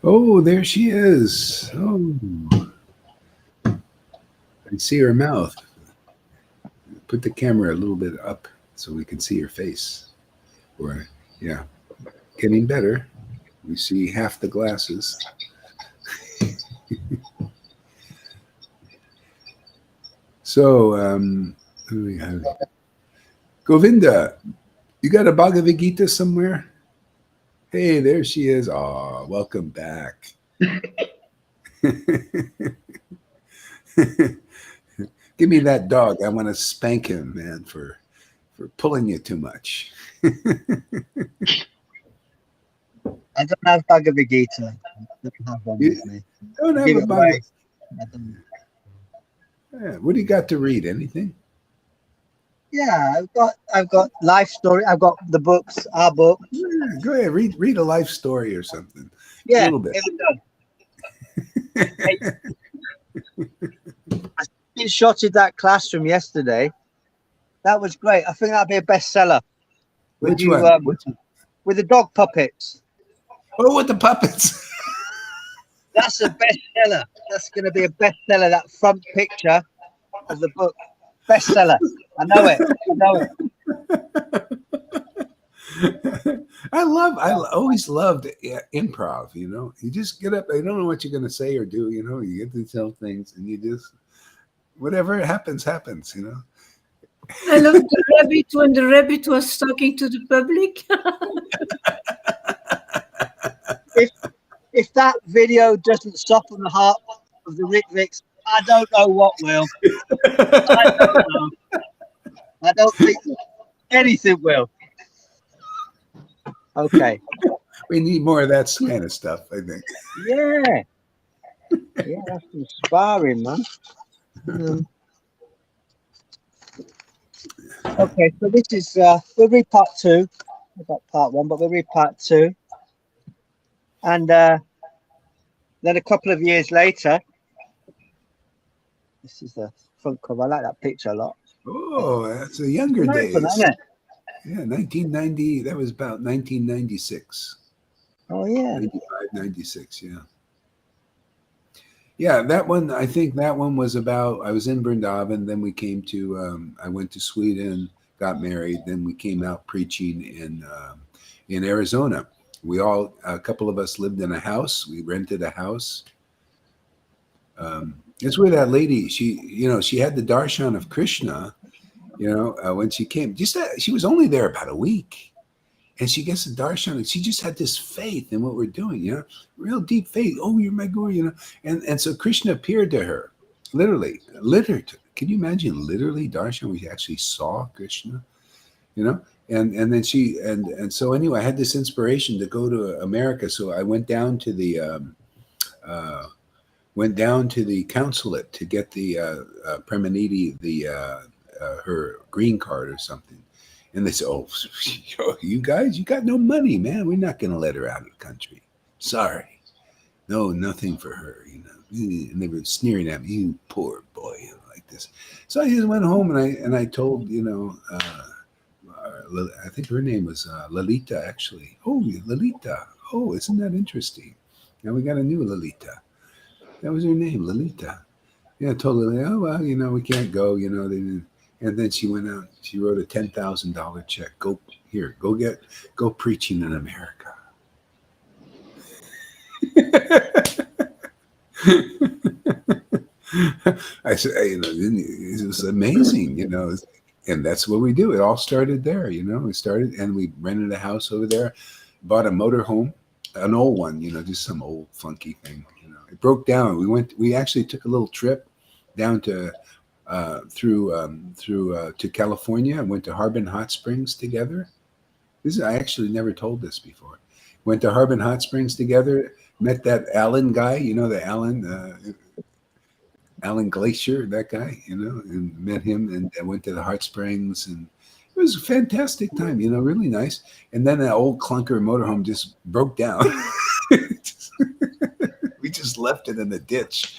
Oh, there she is. Oh, I see her mouth. Put the camera a little bit up so we can see her face. Or, yeah, getting better. We see half the glasses. So, who do we have? Govinda, you got a Bhagavad Gita somewhere? Hey, there she is. Aw, welcome back. Give me that dog. I want to spank him, man, for pulling you too much. I don't have Bhagavad Gita. I don't have one with me. Don't have a Bhagavad. Yeah. What do you got to read? Anything? Yeah, I've got life story. I've got the books, our book. Yeah, go ahead, read a life story or something. Yeah, a little bit. I screenshotted that classroom yesterday. That was great. I think that'd be a bestseller. Which one? With the dog puppets. Oh, with the puppets. That's a bestseller. That's going to be a bestseller. That front picture of the book, bestseller. I know it. I always loved improv. You just get up. I don't know what you're going to say or do. You get to tell things, and you just whatever happens. I love the rabbit when the rabbit was talking to the public. If that video doesn't soften the heart of the Ritvicks, I don't know what will. I don't know. I don't think anything will. Okay. We need more of that kind of stuff, I think. Yeah. Yeah, that's inspiring, man. Okay, so this is we'll read part 2. We've got part 1, but we'll read part 2. And then a couple of years later, this is the front cover. I like that picture a lot. Oh, that's the younger days. Isn't it? Yeah, 1990. That was about 1996. Oh, yeah. 95, 96, yeah. Yeah, that one, I think that one was about, I was in Vrindavan, then we came to, I went to Sweden, got married, then we came out preaching in Arizona. A couple of us lived in a house. We rented a house. It's where that lady, she had the darshan of Krishna, when she came. She was only there about a week. And she gets a darshan, and she just had this faith in what we're doing, real deep faith. Oh, you're my guru, And so Krishna appeared to her, literally. Can you imagine literally darshan? We actually saw Krishna, And then so anyway, I had this inspiration to go to America. So I went down to the consulate to get the Premaniti, her green card or something. And they said, "Oh, you guys, you got no money, man. We're not going to let her out of the country. Sorry, no, nothing for her, And they were sneering at me, you poor boy, like this. So I just went home and I told, I think her name was Lalita, actually. Oh, Lalita. Oh, isn't that interesting? Now we got a new Lalita. That was her name, Lalita. Yeah, I told her, oh, well, we can't go, they didn't. And then she went out, she wrote a $10,000 check. Go preaching in America. I said, it was amazing, and that's what we do. It all started there, We started, and we rented a house over there, bought a motorhome, an old one, just some old funky thing, It broke down. We actually took a little trip down to to California. and went to Harbin Hot Springs together. I actually never told this before. Went to Harbin Hot Springs together. Met that Alan guy, the Alan Glacier, that guy, and met him, and I went to the Hot Springs, and it was a fantastic time, really nice. And then that old clunker motorhome just broke down. We just left it in the ditch.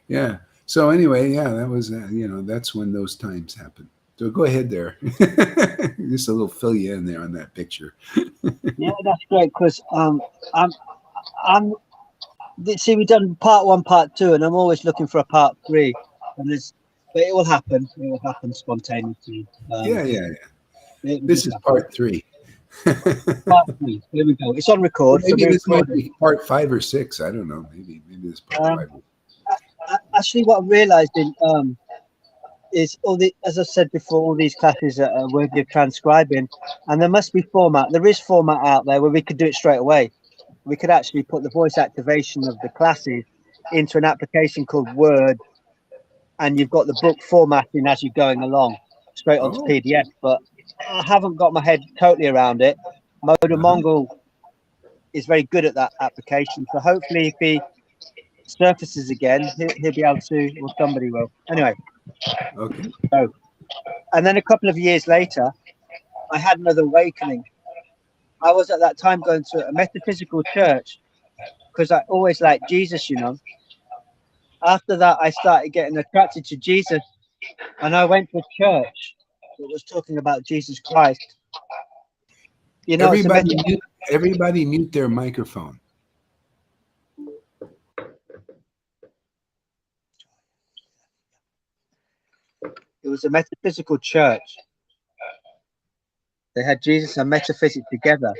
Yeah. So anyway, that was that's when those times happened. So go ahead there. Just a little fill you in there on that picture. Yeah, that's great because see, we've done part 1, part 2, and I'm always looking for a part 3. But it will happen. It will happen spontaneously. Yeah. This is part 3. Part 3. Here we go. It's on record. Well, maybe this might be part 5 or 6. I don't know. Maybe this is part 5. Actually, what I realized is as I said before, all these classes are worthy of transcribing, and there must be format. There is format out there where we could do it straight away. We could actually put the voice activation of the classes into an application called Word, and you've got the book formatting as you're going along, straight onto PDF. But I haven't got my head totally around it. Moda Mongol is very good at that application, so hopefully if he surfaces again, he'll be able to, or somebody will. Anyway. Okay. So, and then a couple of years later, I had another awakening. I was at that time going to a metaphysical church because I always liked Jesus, After that, I started getting attracted to Jesus, and I went to a church that was talking about Jesus Christ. Everybody mute their microphone. It was a metaphysical church. They had Jesus and metaphysics together.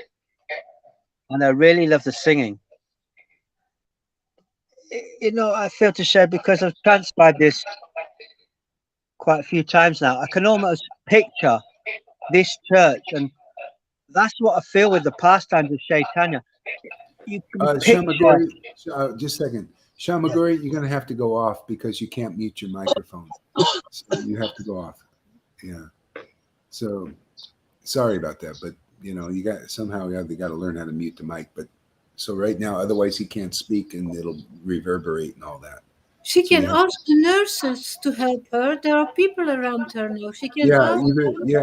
And I really love the singing. I feel to share because I've transcribed this quite a few times now. I can almost picture this church, and that's what I feel with the pastimes of Caitanya. You can picture... just a second. Shamaguri, you're going to have to go off because you can't mute your microphone. So you have to go off. Yeah. So sorry about that, but you got to learn how to mute the mic. But so right now, otherwise he can't speak and it'll reverberate and all that. She can ask the nurses to help her. There are people around her now. She can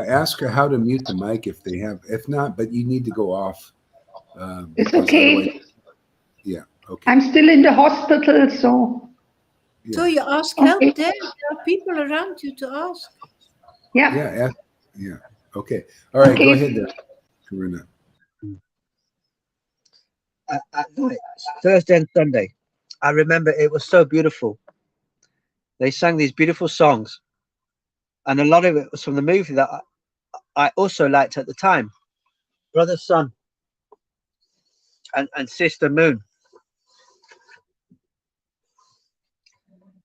ask her how to mute the mic if they have. If not, but you need to go off. It's okay. Yeah. Okay. I'm still in the hospital, so. Yeah. So you ask help there. There are people around you to ask. Yeah. Yeah. Okay. All right. Okay. Go ahead there, Karuna. At night, Thursday and Sunday, I remember it was so beautiful. They sang these beautiful songs, and a lot of it was from the movie that I also liked at the time, Brother Sun and Sister Moon.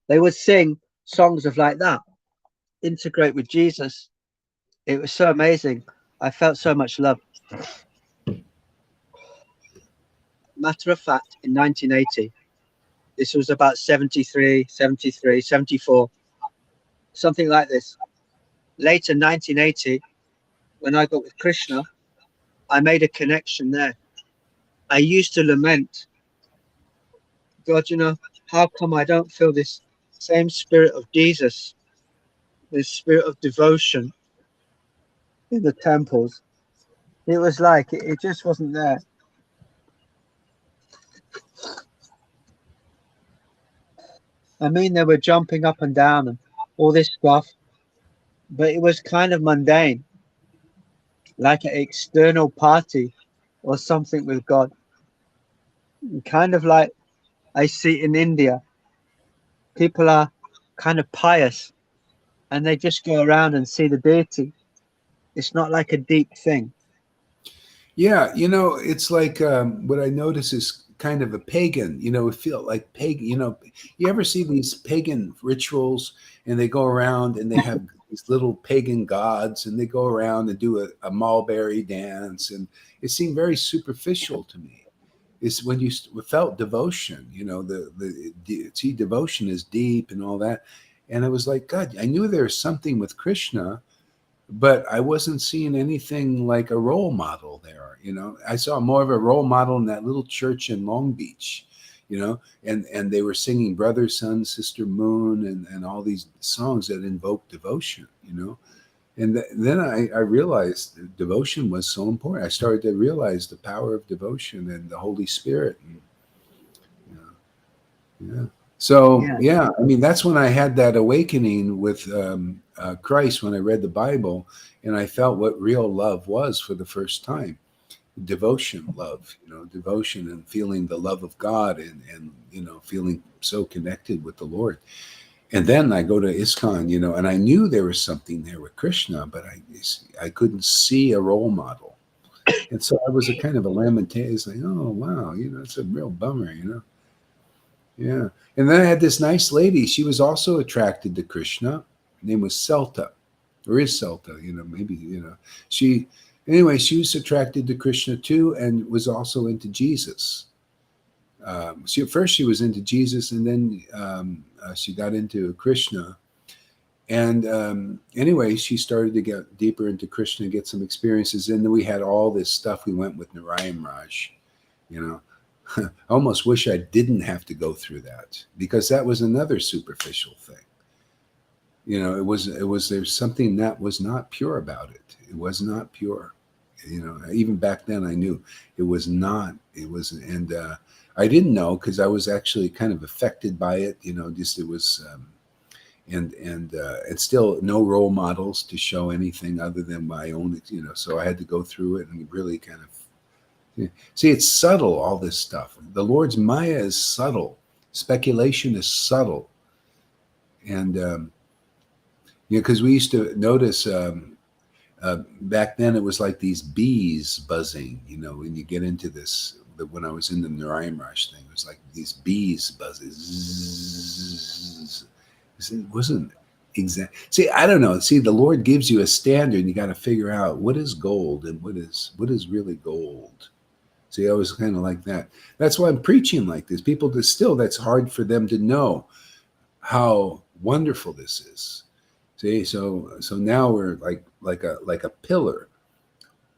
They would sing songs of like that integrate with Jesus. It was so amazing. I felt so much love. Matter of fact, in 1980, this was about 73, 73, 74, something like this. Later, 1980, when I got with Krishna, I made a connection there. I used to lament, God, you know, how come I don't feel this same spirit of Jesus, this spirit of devotion in the temples? It was like, it just wasn't there. I mean, they were jumping up and down and all this stuff, but it was kind of mundane, like an external party or something with God. Kind of like I see in India, people are kind of pious and they just go around and see the deity. It's not like a deep thing. Yeah, you know, it's like what I notice is kind of a pagan, you know, it feel like pagan, you know, you ever see these pagan rituals and they go around and they have these little pagan gods and they go around and do a mulberry dance, and it seemed very superficial to me. It's when you felt devotion, you know, see, devotion is deep and all that. And I was like, God, I knew there was something with Krishna, but I wasn't seeing anything like a role model there. You know, I saw more of a role model in that little church in Long Beach, you know, and they were singing Brother, Sun, Sister, Moon, and all these songs that invoke devotion, you know. And then I realized that devotion was so important. I started to realize the power of devotion and the Holy Spirit. And, you know, yeah. So, yeah, I mean, that's when I had that awakening with Christ, when I read the Bible and I felt what real love was for the first time. Devotion, love, you know, devotion and feeling the love of God and you know, feeling so connected with the Lord. And then I go to ISKCON, you know, and I knew there was something there with Krishna, but I couldn't see a role model. And so I was a kind of a lamentation. It's like, oh, wow, you know, it's a real bummer, you know. Yeah. And then I had this nice lady. She was also attracted to Krishna. Her name was Selta, or is Selta, you know, maybe, you know. She was attracted to Krishna too and was also into Jesus. First she was into Jesus, and then she got into Krishna. And anyway, she started to get deeper into Krishna and get some experiences. And then we had all this stuff. We went with Narayan Raj, you know. I almost wish I didn't have to go through that, because that was another superficial thing. You know, there's something that was not pure about it. It was not pure. You know, even back then I knew it was not. It was, and I didn't know because I was actually kind of affected by it. You know, just it was, and still no role models to show anything other than my own. You know, so I had to go through it and really kind of. See, it's subtle, all this stuff. The Lord's Maya is subtle. Speculation is subtle. And, you know, because we used to notice back then it was like these bees buzzing, you know, when you get into this, when I was in the Narayan Raj thing, it was like these bees buzzing. It wasn't exact. See, I don't know. See, the Lord gives you a standard and you got to figure out what is gold and what is really gold. See, I was kind of like that. That's why I'm preaching like this. People that's hard for them to know how wonderful this is. See, so now we're like a pillar,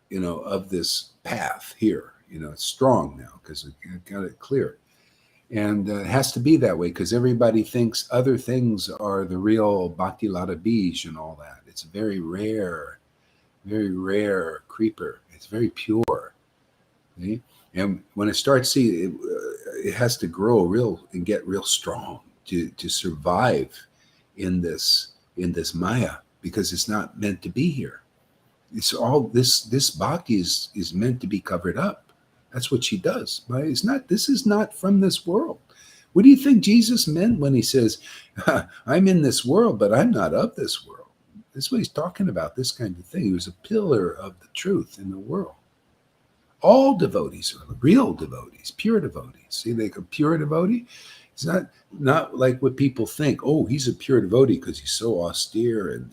you know, of this path here. You know, it's strong now because we got it clear. And it has to be that way because everybody thinks other things are the real Bhakti Lata Bij and all that. It's a very rare creeper. It's very pure. See? And when it starts, it has to grow real and get real strong to survive in this Maya, because it's not meant to be here. It's all this bhakti is meant to be covered up. That's what she does. But this is not from this world. What do you think Jesus meant when he says, I'm in this world, but I'm not of this world? That's what he's talking about, this kind of thing. He was a pillar of the truth in the world. All devotees are real devotees, pure devotees. See, like a pure devotee, It's not like what people think. Oh, he's a pure devotee because he's so austere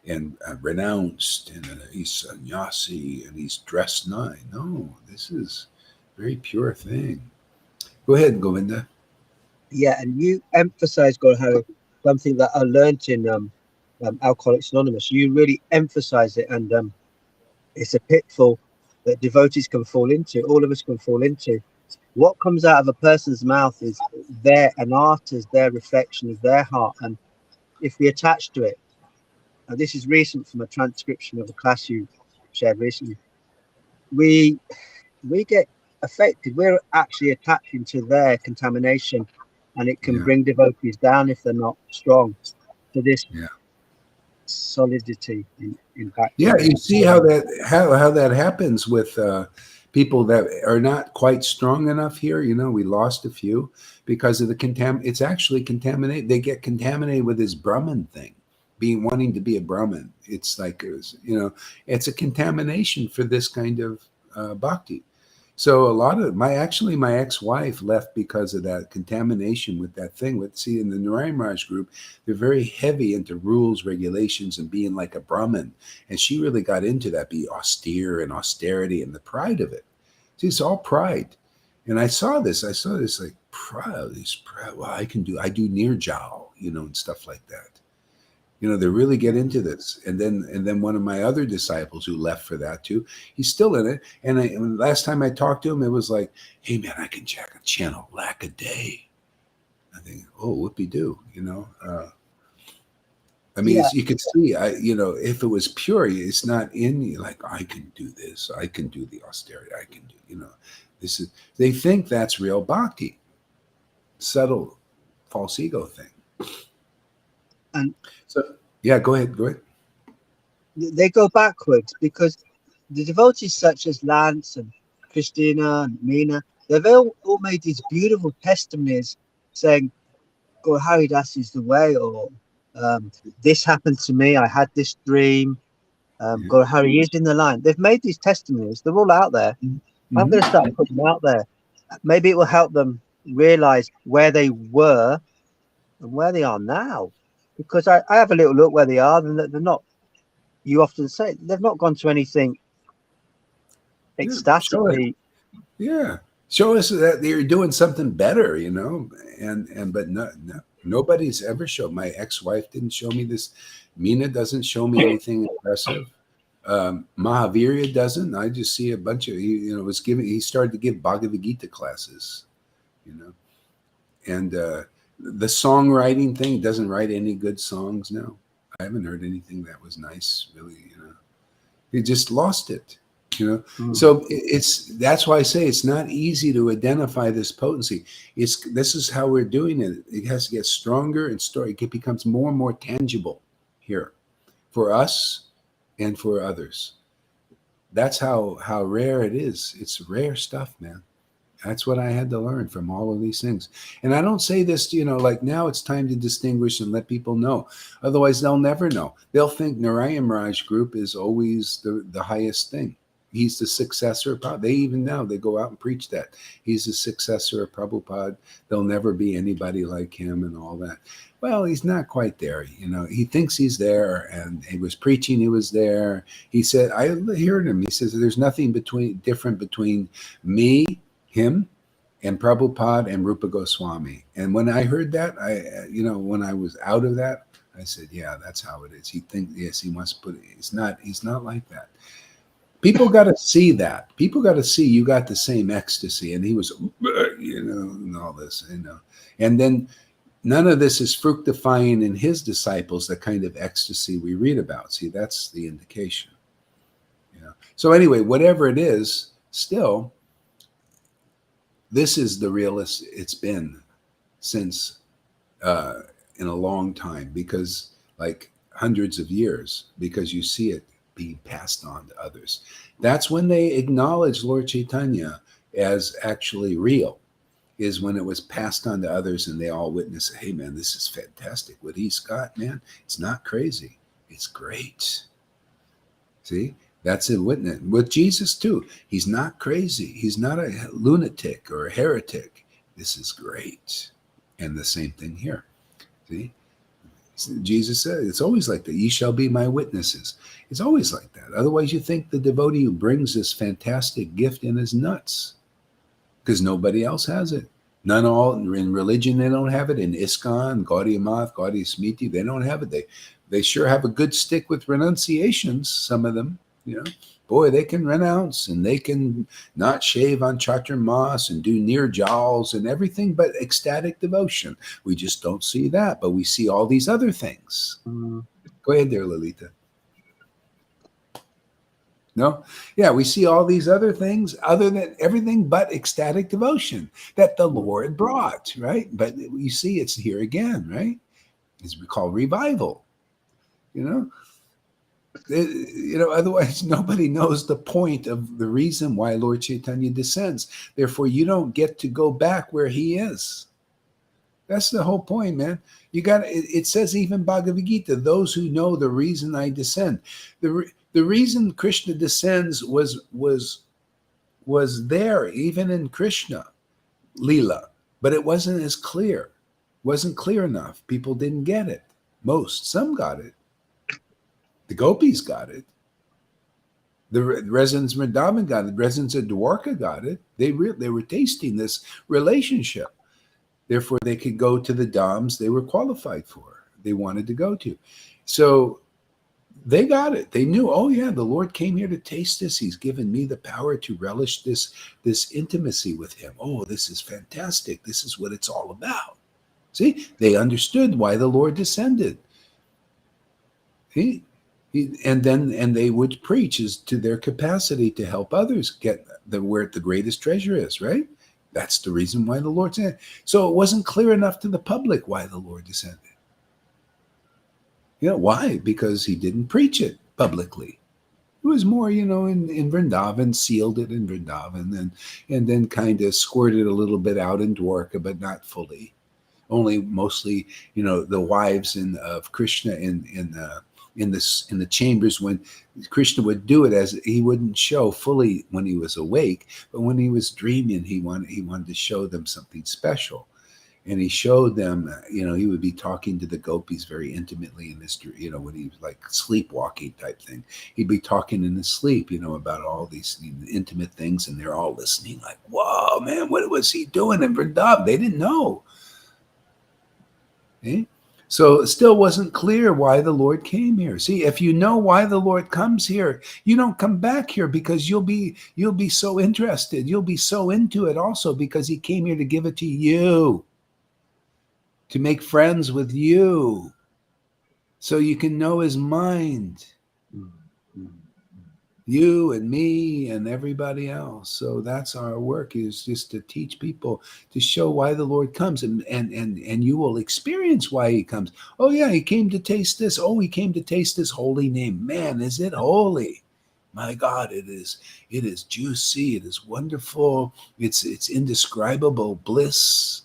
and renounced, and he's sannyasi and he's dressed nice. No, this is a very pure thing. Go ahead, Govinda. Yeah, and you emphasize, God, how something that I learned in Alcoholics Anonymous. You really emphasize it, and it's a pitfall that devotees can fall into. All of us can fall into. What comes out of a person's mouth is an art, is their reflection of their heart, and if we attach to it, and this is recent from a transcription of a class you shared recently, we get affected. We're actually attaching to their contamination, and it can bring devotees down if they're not strong to this solidity in fact. Yeah, you see how that happens with people that are not quite strong enough here. We lost a few because of the it's actually contaminated. They get contaminated with this Brahman thing, wanting to be a Brahman. It's like, it's a contamination for this kind of bhakti. So a lot of my ex-wife left because of that contamination with that thing. In the Narayan Raj group, they're very heavy into rules, regulations, and being like a Brahmin. And she really got into that, be austere and austerity and the pride of it. See, it's all pride. And I saw this like pride, well, I do nirjal, and stuff like that. They really get into this. And then one of my other disciples who left for that too, he's still in it. And last time I talked to him, it was like, hey man, I can channel lack a day. I think, oh, whoopee-doo, you could see, if it was pure, it's not in you. Like, I can do this. I can do the austerity. I can do, they think that's real bhakti. Subtle false ego thing. And so, yeah, go ahead. They go backwards because the devotees such as Lance and Christina and Mina, they've all made these beautiful testimonies saying, "Oh, Haridas is the way," or "This happened to me. I had this dream." Gaur Hari is in the line. They've made these testimonies. They're all out there. Mm-hmm. I'm going to start putting them out there. Maybe it will help them realize where they were and where they are now. Because I have a little look where they are, and they're not. You often say they've not gone to anything ecstatically. Show us that you're doing something better, but nobody's ever showed. My ex-wife didn't show me this. Mina doesn't show me anything impressive. Mahavirya doesn't. I just see a bunch of he started to give Bhagavad Gita classes, and the songwriting thing, doesn't write any good songs now. I haven't heard anything that was nice, really. He just lost it. So that's why I say it's not easy to identify this potency. This is how we're doing it. It has to get stronger and it becomes more and more tangible here for us and for others. That's how rare it is. It's rare stuff, man. That's what I had to learn from all of these things. And I don't say this, like now it's time to distinguish and let people know. Otherwise, they'll never know. They'll think Narayan Raj group is always the highest thing. He's the successor of Prabhupada. They even now, they go out and preach that. He's the successor of Prabhupada. There'll never be anybody like him and all that. Well, he's not quite there. He thinks he's there, and he was preaching, he was there. He said, I heard him. He says, there's nothing different between me, him, and Prabhupada and Rupa Goswami. And when I heard that, when I was out of that, I said, yeah, that's how it is. He thinks, yes, he must put it. He's not like that. People got to see that. People got to see you got the same ecstasy. And he was, and all this, And then none of this is fructifying in his disciples, the kind of ecstasy we read about. See, that's the indication. So anyway, whatever it is, still, this is the realest it's been since in a long time, because like hundreds of years, because you see it being passed on to others. That's when they acknowledge Lord Chaitanya as actually real, is when it was passed on to others and they all witness, hey man, this is fantastic. What he's got, man, it's not crazy. It's great. See? That's a witness. With Jesus too. He's not crazy. He's not a lunatic or a heretic. This is great. And the same thing here. See? Jesus said, it's always like that. Ye shall be my witnesses. It's always like that. Otherwise, you think the devotee who brings this fantastic gift in is nuts, because nobody else has it. None all in religion, they don't have it. In ISKCON, Gaudiya Math, Gaudiya Smriti, they don't have it. They sure have a good stick with renunciations, some of them, you know. Boy, they can renounce and they can not shave on Chaturmas and do near jowls and everything but ecstatic devotion. We just don't see that, but we see all these other things. Go ahead there, Lalita. No? Yeah, we see all these other things other than everything but ecstatic devotion that the Lord brought, right? But you see it's here again, right? It's called revival, you know? Otherwise nobody knows the point of the reason why Lord Chaitanya descends. Therefore, you don't get to go back where he is. That's the whole point, man. You got it says even Bhagavad Gita, those who know the reason I descend. The reason Krishna descends was there even in Krishna Leela, but it wasn't as clear. Wasn't clear enough. People didn't get it. Some got it. The gopis got it. The residents of Vrindavan got it. The residents of Dwarka got it. They were tasting this relationship. Therefore, they could go to the dhams they were qualified for. They wanted to go to. So they got it. They knew, oh yeah, the Lord came here to taste this. He's given me the power to relish this intimacy with him. Oh, this is fantastic. This is what it's all about. See, they understood why the Lord descended. And they would preach as to their capacity to help others get where the greatest treasure is, right? That's the reason why the Lord descended. So it wasn't clear enough to the public why the Lord descended. You know, why? Because he didn't preach it publicly. It was more, in Vrindavan, sealed it in Vrindavan, and then kind of squirted a little bit out in Dwarka, but not fully. Only mostly, the wives of Krishna in the chambers, when Krishna would do it, as he wouldn't show fully when he was awake, but when he was dreaming, he wanted to show them something special. And he showed them, he would be talking to the gopis very intimately in this, when he was like sleepwalking type thing. He'd be talking in his sleep, about all these intimate things, and they're all listening like, whoa, man, what was he doing in Vrindavan? They didn't know. Okay? So it still wasn't clear why the Lord came here. See, if you know why the Lord comes here, you don't come back here because you'll be so interested. You'll be so into it also because he came here to give it to you, to make friends with you, so you can know his mind. You and me and everybody else. So that's our work, is just to teach people, to show why the Lord comes, and you will experience why he comes. Oh yeah, he came to taste this. Oh, he came to taste this holy name. Man, is it holy? My God, it is juicy, it is wonderful, it's indescribable bliss.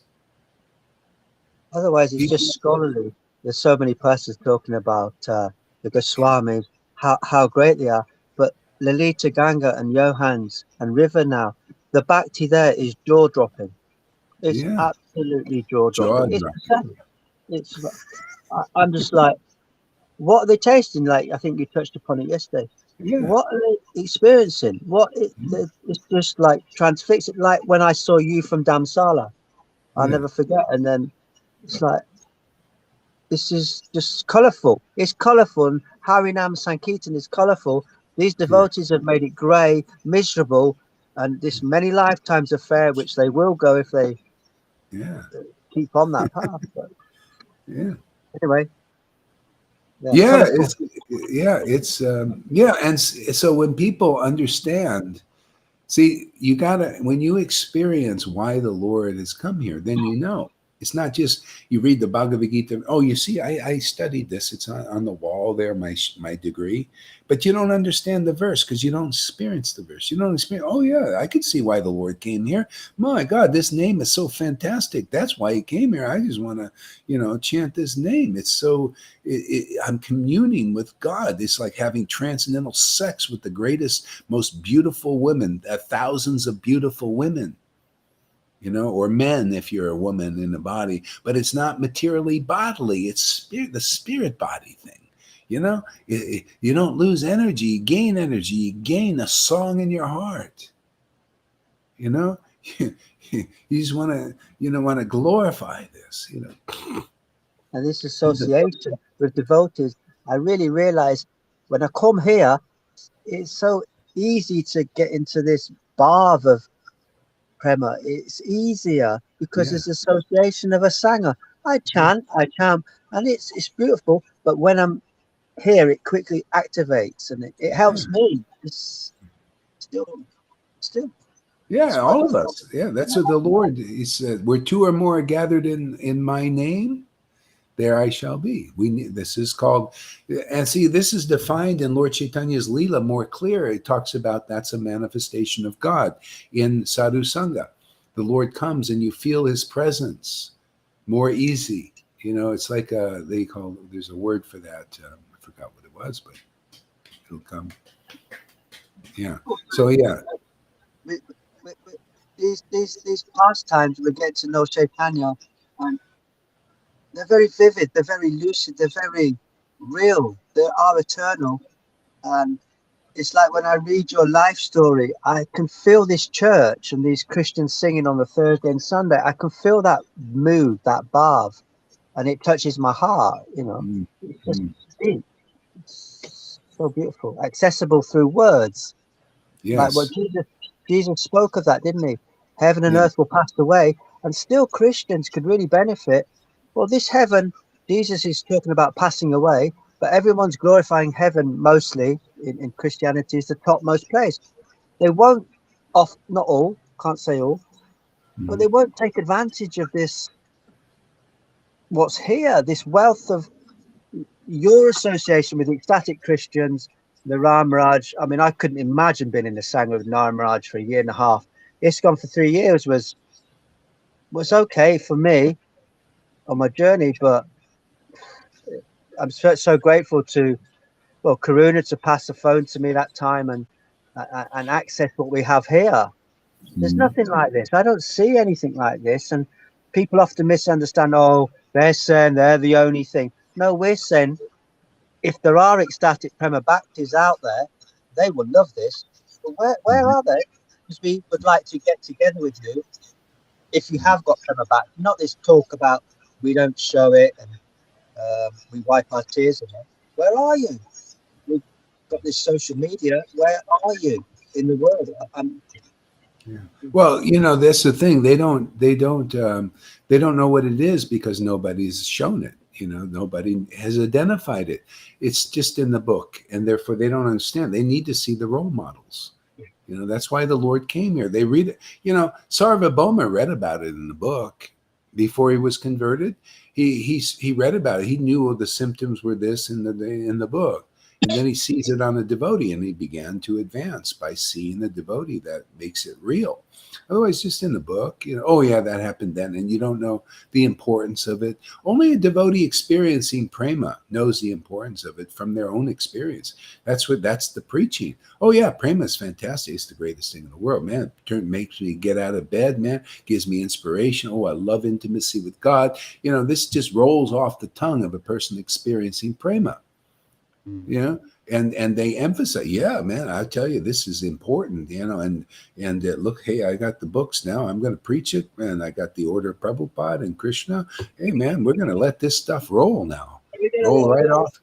Otherwise, it's just scholarly. There's so many persons talking about the Goswamis, how great they are. But Lalita Ganga and Johans and River now, the bhakti there is jaw-dropping. It's absolutely jaw-dropping. I'm just like, what are they tasting? Like, I think you touched upon it yesterday. Yeah. What are they experiencing? It's just like transfixed. Like when I saw you from Dhamsala, I'll never forget. And then it's like, this is just colourful. It's colourful. And Harinam Sankirtan is colourful. These devotees have made it grey, miserable, and this many lifetimes affair, which they will go if they keep on that path. But anyway. And so when people understand, see, you gotta, when you experience why the Lord has come here, then you know. It's not just you read the Bhagavad Gita. Oh, you see, I studied this. It's on the wall there, my degree. But you don't understand the verse because you don't experience the verse. You don't experience, oh yeah, I could see why the Lord came here. My God, this name is so fantastic. That's why he came here. I just want to, chant this name. It's so, I'm communing with God. It's like having transcendental sex with the greatest, most beautiful women, thousands of beautiful women. or men if you're a woman in a body, but it's not materially bodily. It's the spirit body thing. You don't lose energy, you gain energy, you gain a song in your heart. You just want to glorify this. And this association with devotees, I really realize when I come here, it's so easy to get into this bath of prema. It's easier because there's association of a sanger. I chant, and it's beautiful. But when I'm here, it quickly activates, and it helps me. It's still. Yeah, all of us. Yeah, that's what the Lord, he said, where two or more are gathered in my name, there I shall be. This is called, and see, this is defined in Lord Chaitanya's Leela more clear. It talks about that's a manifestation of God in Sadhu Sangha. The Lord comes and you feel his presence more easy. It's like there's a word for that. I forgot what it was, but it'll come. Yeah. So yeah. These pastimes, we get to know Chaitanya, and they're very vivid, they're very lucid, they're very real, they are eternal. And it's like when I read your life story, I can feel this church and these Christians singing on the Thursday and Sunday. I can feel that mood, that bath, and it touches my heart. It's just deep. It's so beautiful, accessible through words. Yes. Like what Jesus spoke of that, didn't he? Heaven and earth will pass away, and still Christians could really benefit. Well, this heaven, Jesus is talking about passing away, but everyone's glorifying heaven mostly in Christianity is the topmost place. They won't, not all, can't say all, but they won't take advantage of this, what's here, this wealth of your association with the ecstatic Christians, the Ramaraj. I mean, I couldn't imagine being in the Sangha with Ramaraj for a year and a half. ISKCON for 3 years was okay for me on my journey, but I'm so grateful to Karuna to pass the phone to me that time and access what we have here. There's nothing like this. I don't see anything like this, and people often misunderstand. Oh, they're saying they're the only thing. No, we're saying if there are ecstatic Prema Bhaktis out there, they will love this. But where are they? Because we would like to get together with you if you have got Prema Bhakti, not this talk about we don't show it and we wipe our tears away. Where are you? We've got this social media. Where are you in the world? Well, that's the thing. They don't know what it is because nobody's shown it. Nobody has identified it. It's just in the book, and therefore they don't understand. They need to see the role models. That's why the Lord came here. They read it. Sarvabhauma read about it in the book before he was converted. He read about it. He knew the symptoms were this in the book. And then he sees it on a devotee, and he began to advance by seeing the devotee. That makes it real. Otherwise, just in the book, oh yeah, that happened then, and you don't know the importance of it. Only a devotee experiencing prema knows the importance of it from their own experience. That's the preaching. Oh yeah, prema is fantastic. It's the greatest thing in the world, man. Makes me get out of bed, man. Gives me inspiration. Oh, I love intimacy with God. This just rolls off the tongue of a person experiencing prema. And they emphasize, yeah, man, I tell you, this is important, and look, hey, I got the books now. I'm going to preach it, and I got the order of Prabhupada and Krishna. Hey, man, we're going to let this stuff roll now. Roll right off.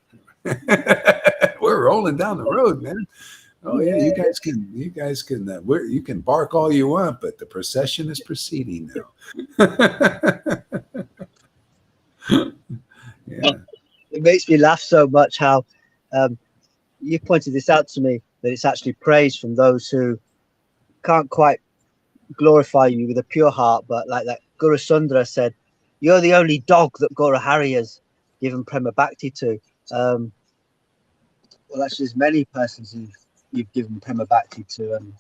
We're rolling down the road, man. Oh yeah, you guys can. You can bark all you want, but the procession is proceeding now. Yeah. It makes me laugh so much how you pointed this out to me, that it's actually praise from those who can't quite glorify you with a pure heart, but like that Guru Sundara said, you're the only dog that Guru Hari has given Prema Bhakti to. Well, actually, there's many persons you've given Prema Bhakti to, and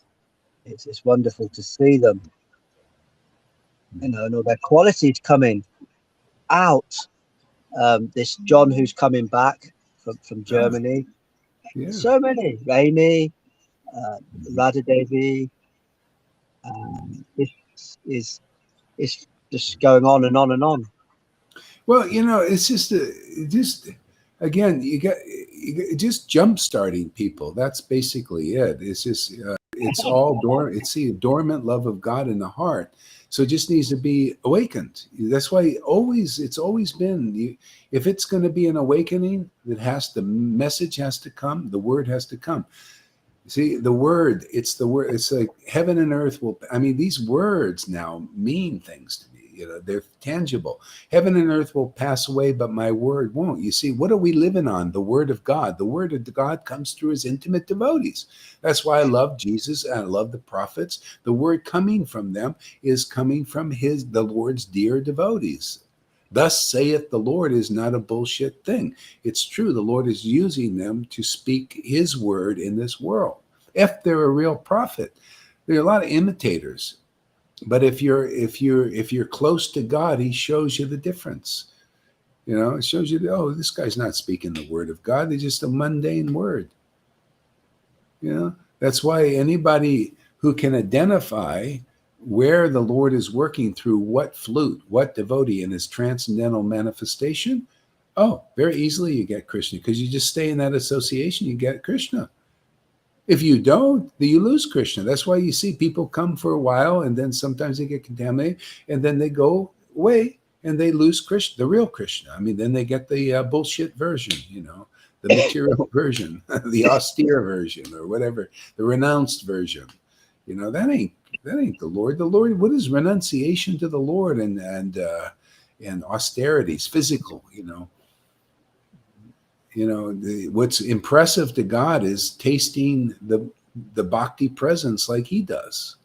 it's wonderful to see them, and all their qualities coming out. This John who's coming back from Germany. Yeah. So many. Raimi, Radha Devi. This is it's just going on and on and on. Well, it's just again, just jump starting people. That's basically it. It's just it's all dormant. It's the dormant love of God in the heart. So it just needs to be awakened. That's why it's always been. If it's going to be an awakening, the message has to come. The word has to come. See, the word. It's the word. It's like heaven and earth will. I mean, these words now mean things to me. They're tangible. Heaven and earth will pass away, but my word won't. You see, what are we living on? The word of God. The word of God comes through his intimate devotees. That's why I love Jesus and I love the prophets. The word coming from them is coming from the Lord's dear devotees. Thus saith the Lord is not a bullshit thing. It's true. The Lord is using them to speak his word in this world. If they're a real prophet, there are a lot of imitators. But if you're close to God, he shows you the difference. It shows you that, this guy's not speaking the word of God. They're just a mundane word. That's why anybody who can identify where the Lord is working through what flute, what devotee in his transcendental manifestation, very easily you get Krishna, because you just stay in that association, you get Krishna. If you don't, then you lose Krishna. That's why you see people come for a while and then sometimes they get contaminated and then they go away and they lose Krishna, the real Krishna. I mean, then they get the bullshit version, the material version, the austere version or whatever, the renounced version. That ain't the Lord. The Lord, what is renunciation to the Lord and austerities, physical, what's impressive to God is tasting the bhakti presence like he does.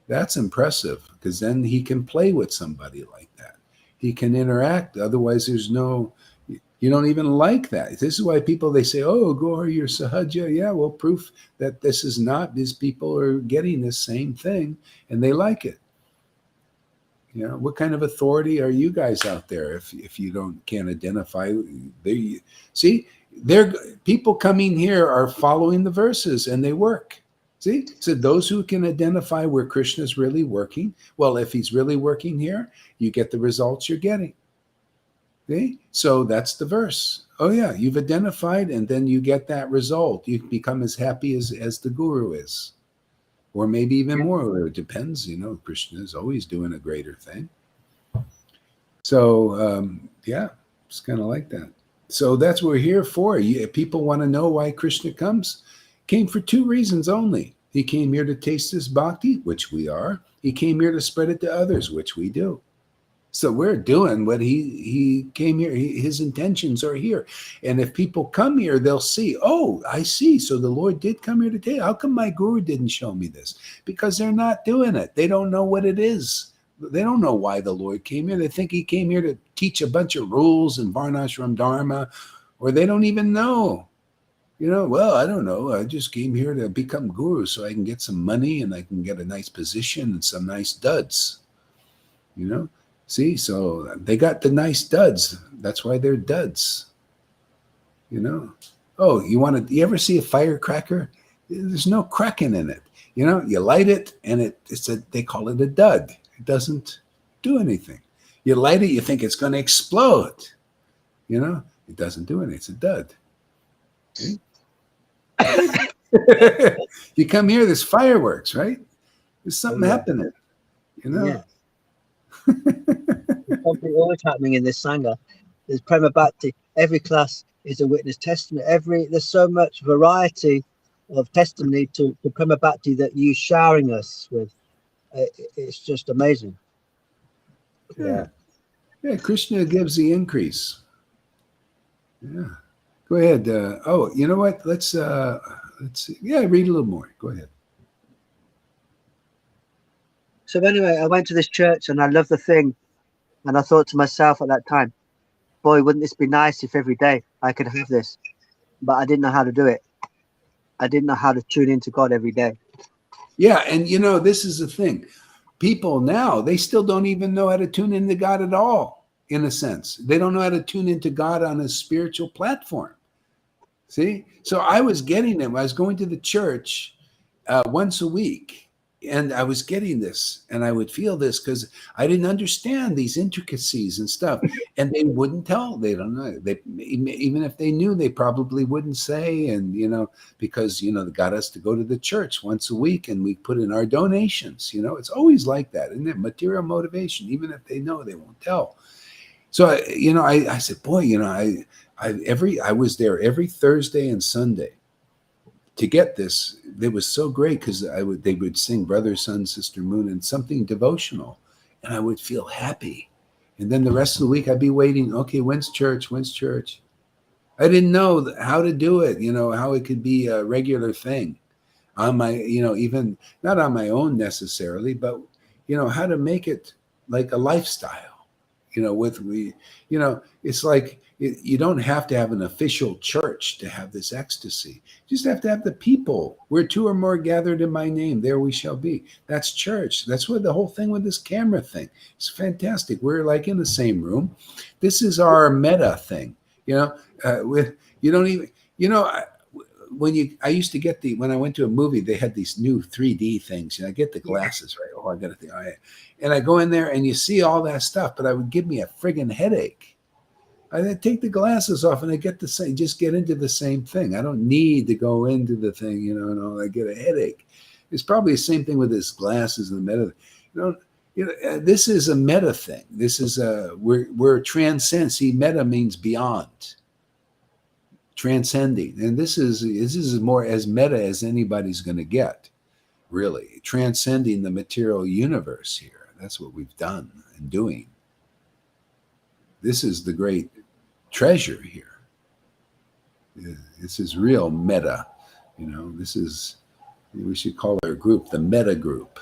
That's impressive, because then he can play with somebody like that. He can interact. Otherwise, you don't even like that. This is why they say, Gaur, you're sahaja. Yeah, well, proof that this is not, these people are getting this same thing and they like it. What kind of authority are you guys out there if you can't identify? People coming here are following the verses and they work. See, so those who can identify where Krishna is really working, well, if he's really working here, you get the results you're getting. See, so that's the verse. Oh yeah, you've identified, and then you get that result. You become as happy as the guru is. Or maybe even more. It depends. Krishna is always doing a greater thing. So, it's kind of like that. So that's what we're here for. People want to know why Krishna came for two reasons only. He came here to taste his bhakti, which we are. He came here to spread it to others, which we do. So we're doing what he came here. His intentions are here. And if people come here, they'll see, I see. So the Lord did come here today. How come my guru didn't show me this? Because they're not doing it. They don't know what it is. They don't know why the Lord came here. They think he came here to teach a bunch of rules and varnashram dharma, or they don't even know. Well, I don't know. I just came here to become guru so I can get some money and I can get a nice position and some nice duds. See, so they got the nice duds. That's why they're duds. You ever see a firecracker? There's no cracking in it. You light it and they call it a dud. It doesn't do anything. You light it, you think it's going to explode. It doesn't do anything. It's a dud. See? You come here, there's fireworks, right? There's something happening. Yeah. Something always happening in this sangha. There's prema bhakti. Every class is a witness testimony. There's so much variety of testimony to prema bhakti that you're showering us with. It's just amazing. Yeah. Krishna gives the increase. Yeah. Go ahead. You know what? Let's see. Yeah, read a little more. Go ahead. So anyway, I went to this church and I loved the thing. And I thought to myself at that time, boy, wouldn't this be nice if every day I could have this? But I didn't know how to do it. I didn't know how to tune into God every day. Yeah. And, this is the thing. People now, they still don't even know how to tune into God at all, in a sense. They don't know how to tune into God on a spiritual platform. See? So I was getting them. I was going to the church once a week. And I was getting this, and I would feel this because I didn't understand these intricacies and stuff. And they wouldn't tell. They don't know. They, even if they knew, they probably wouldn't say. And because they got us to go to the church once a week, and we put in our donations. It's always like that, isn't it? Material motivation. Even if they know, they won't tell. So I said, boy, I was there every Thursday and Sunday to get this. It was so great because they would sing Brother, Sun, Sister, Moon and something devotional, and I would feel happy. And then the rest of the week I'd be waiting. Okay, when's church? When's church? I didn't know how to do it. How it could be a regular thing on my, even not on my own necessarily, but how to make it like a lifestyle. It's like you don't have to have an official church to have this ecstasy. You just have to have the people. Where two or more gathered in my name, there we shall be. That's church. That's what the whole thing with this camera thing. It's fantastic. We're like in the same room. This is our meta thing. With you don't even I used to get when I went to a movie, they had these new 3D things. I get the glasses, right? Oh, I got to think. And I go in there and you see all that stuff, but it would give me a friggin' headache. I take the glasses off and I get just get into the same thing. I don't need to go into the thing, and I get a headache. It's probably the same thing with this glasses and the meta. This is a meta thing. This is we're transcend. See, meta means beyond. Transcending, and this is more as meta as anybody's going to get, really. Transcending the material universe here. That's what we've done and doing. This is the great treasure here. This is real meta. This is, we should call our group the meta group.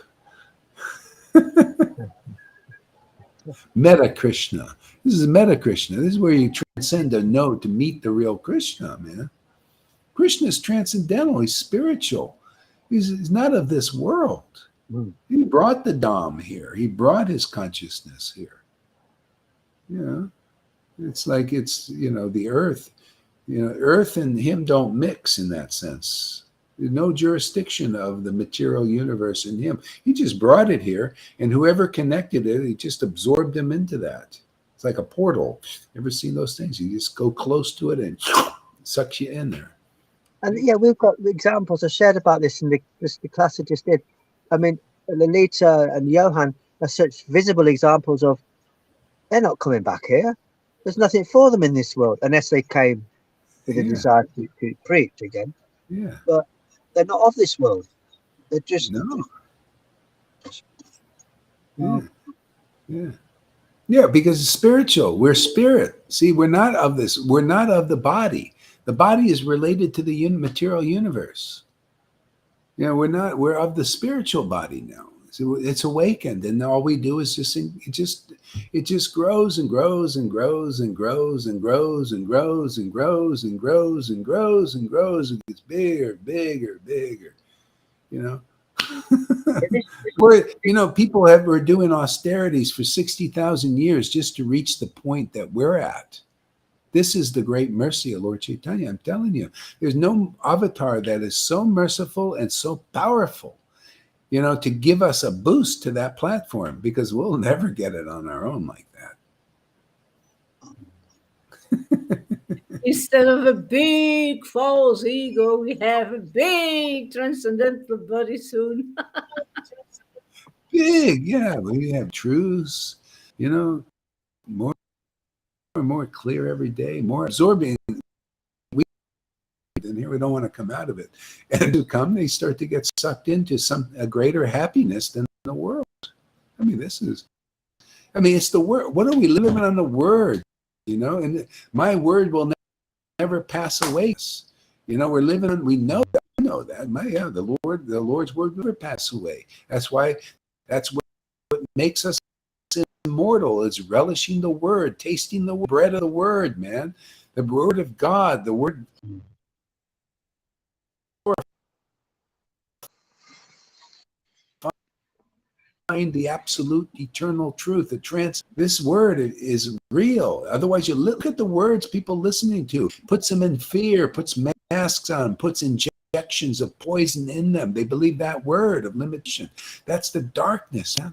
Meta Krishna. This is Meta Krishna. This is where you transcend a know to meet the real Krishna, man. Krishna is transcendental. He's spiritual. He's not of this world. He brought the Dham here. He brought his consciousness here. It's like the earth. Earth and him don't mix in that sense. There's no jurisdiction of the material universe in him. He just brought it here, and whoever connected it, he just absorbed them into that. It's like a portal. Ever seen those things? You just go close to it and it sucks you in there. And yeah, we've got examples. I shared about this in the class I just did. I mean, Lolita and Johan are such visible examples of they're not coming back here. There's nothing for them in this world unless they came with a desire to preach again. Yeah. But they're not of this world. They're just Yeah, because it's spiritual. We're spirit. See, we're not of this. We're not of the body. The body is related to the material universe. We're of the spiritual body now. So it's awakened, and all we do is it just grows and grows and grows and grows and grows and grows and grows and grows and grows and grows and gets bigger, bigger, bigger. People were doing austerities for 60,000 years just to reach the point that we're at. This is the great mercy of Lord Caitanya. I'm telling you, there's no avatar that is so merciful and so powerful, to give us a boost to that platform, because we'll never get it on our own like that. Instead of a big false ego, we have a big transcendental body soon. Big, yeah. We have truths, more and more clear every day, more absorbing. And here we don't want to come out of it. And to come, they start to get sucked into a greater happiness than the world. I mean, it's the word. What are we living on the word? And my word will never pass away. We're living on, we know that. I know that. The Lord's word will never pass away. That's what makes us immortal, is relishing the word, tasting the bread of the word, man. The word of God, the word. Find the absolute eternal truth. This word is real. Otherwise, you look at the words people listening to, puts them in fear, puts masks on, puts injections injections of poison in them. They believe that word of limitation. That's the darkness. Huh?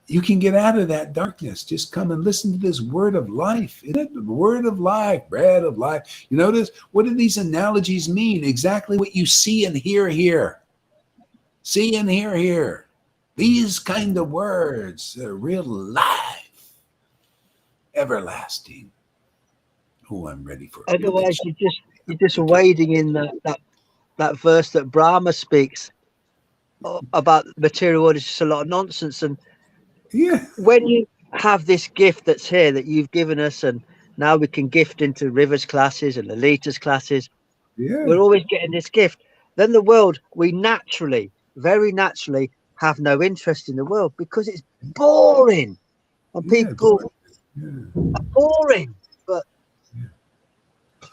You can get out of that darkness. Just come and listen to this word of life. Isn't it? The word of life, bread of life. You notice, what do these analogies mean? Exactly what you see and hear here. See and hear here. These kind of words are real life, everlasting. Oh, I'm ready for it. Otherwise, you're just wading in that verse that Brahma speaks about material world is just a lot of nonsense. And yeah, when you have this gift that's here that you've given us, and now we can gift into Rivers classes and Lolita's classes, yeah, we're always getting this gift. Then the world, we naturally, very naturally, have no interest in the world because it's boring, and yeah, people yeah. are boring. But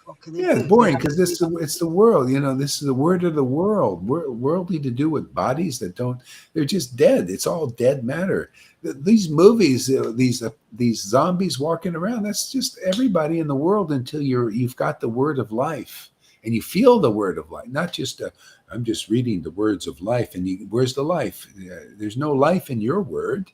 what can they Yeah, do? it's boring because it's the world. You know, this is the word of the world. Worldly to do with bodies that don't. They're just dead. It's all dead matter. These movies, these zombies walking around. That's just everybody in the world until you've got the word of life and you feel the word of life. Not just I'm just reading the words of life. And where's the life? There's no life in your word.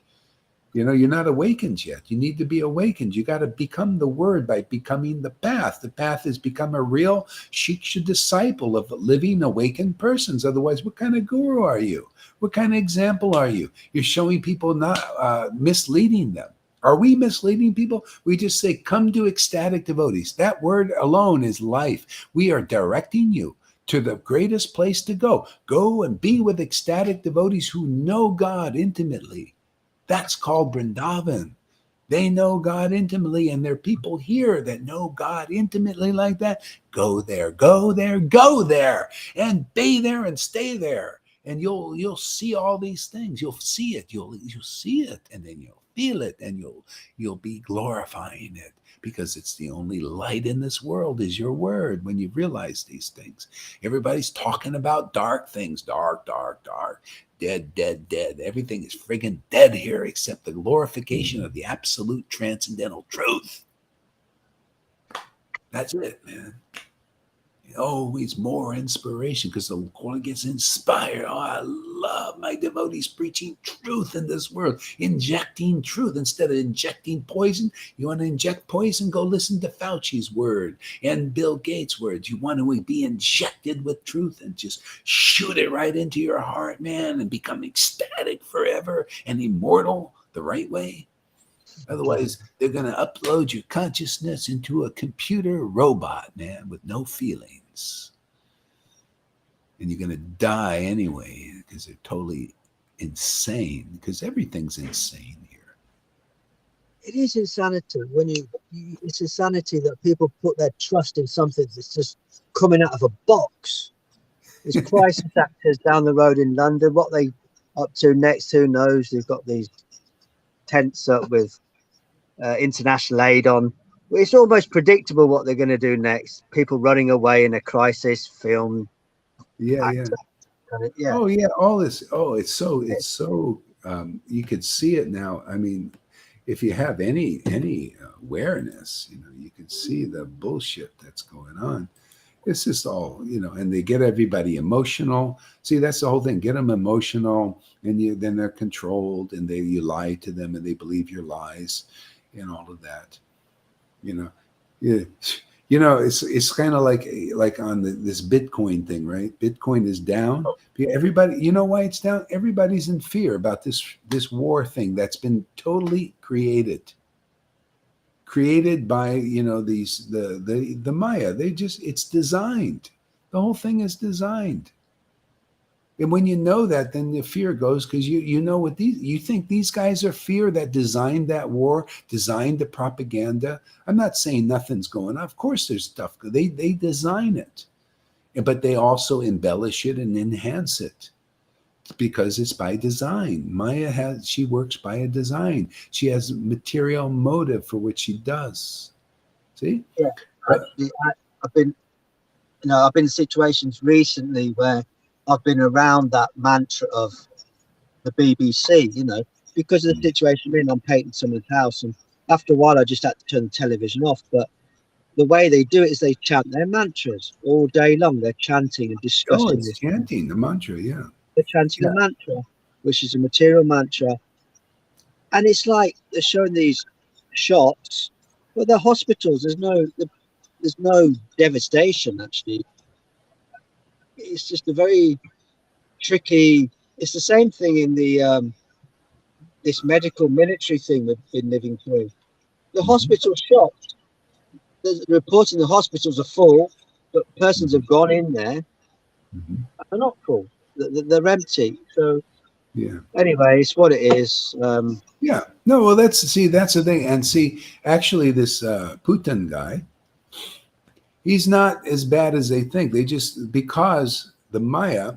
You know, you're not awakened yet. You need to be awakened. You got to become the word by becoming the path. The path has become a real Shiksha disciple of living awakened persons. Otherwise, what kind of guru are you? What kind of example are you? You're showing people, not misleading them. Are we misleading people? We just say, come to ecstatic devotees. That word alone is life. We are directing you to the greatest place to go. Go and be with ecstatic devotees who know God intimately. That's called Vrindavan. They know God intimately, and there are people here that know God intimately like that. Go there, go there, go there, and be there and stay there. And you'll see all these things. You'll see it. You'll see it, and then you'll feel it, and you'll be glorifying it because it's the only light in this world is your word. When you realize these things, everybody's talking about dark things, dark, dark, dark. Dead, dead, dead. Everything is friggin' dead here except the glorification of the absolute transcendental truth. That's it, man. Always more inspiration because the one gets inspired. Oh, I love my devotees preaching truth in this world, injecting truth instead of injecting poison. You want to inject poison? Go listen to Fauci's word and Bill Gates' words. You want to be injected with truth and just shoot it right into your heart, man, and become ecstatic forever and immortal the right way. Otherwise, they're going to upload your consciousness into a computer robot, man, with no feelings. And you're going to die anyway because they're totally insane, because everything's insane here. It is insanity when it's insanity that people put their trust in something that's just coming out of a box. There's crisis actors down the road in London. What they up to next, who knows? They've got these tents up with international aid on. It's almost predictable what they're going to do next. People running away in a crisis film. Yeah. Yeah. Oh yeah, all this. Oh, it's so you could see it now. I mean, if you have any awareness, you know, you can see the bullshit that's going on. It's just all, you know, and they get everybody emotional. See, that's the whole thing. Get them emotional, and then they're controlled, and you lie to them, and they believe your lies, and all of that. You know, yeah. You know, it's kind of like on this Bitcoin thing, right? Bitcoin is down. Everybody, you know why it's down? Everybody's in fear about this war thing that's been totally created by, you know, the Maya. It's designed. The whole thing is designed. And when you know that, then the fear goes, because you know what you think these guys are fear that designed that war, designed the propaganda. I'm not saying nothing's going on. Of course there's stuff. They design it. But they also embellish it and enhance it because it's by design. Maya she works by a design. She has material motive for what she does. See? Yeah. Actually, I've been in situations recently where I've been around that mantra of the BBC, you know, because of the situation I'm painting someone's house, and after a while I just had to turn the television off. But the way they do it is they chant their mantras all day long. They're chanting and Oh, discussing it's this. chanting the mantra. Yeah. They're chanting Yeah. a mantra, which is a material mantra. And it's like they're showing these shots, but they're hospitals. There's no devastation, actually. It's just a very tricky. It's the same thing in the this medical military thing we've been living through. The hospital shots. The reports in the hospitals are full, but persons have gone in there. Mhm. They're not full. They're empty. So Yeah. anyway, it's what it is. Yeah. No, well, that's the thing. And see, actually, this Putin guy, he's not as bad as they think. They just, because the Maya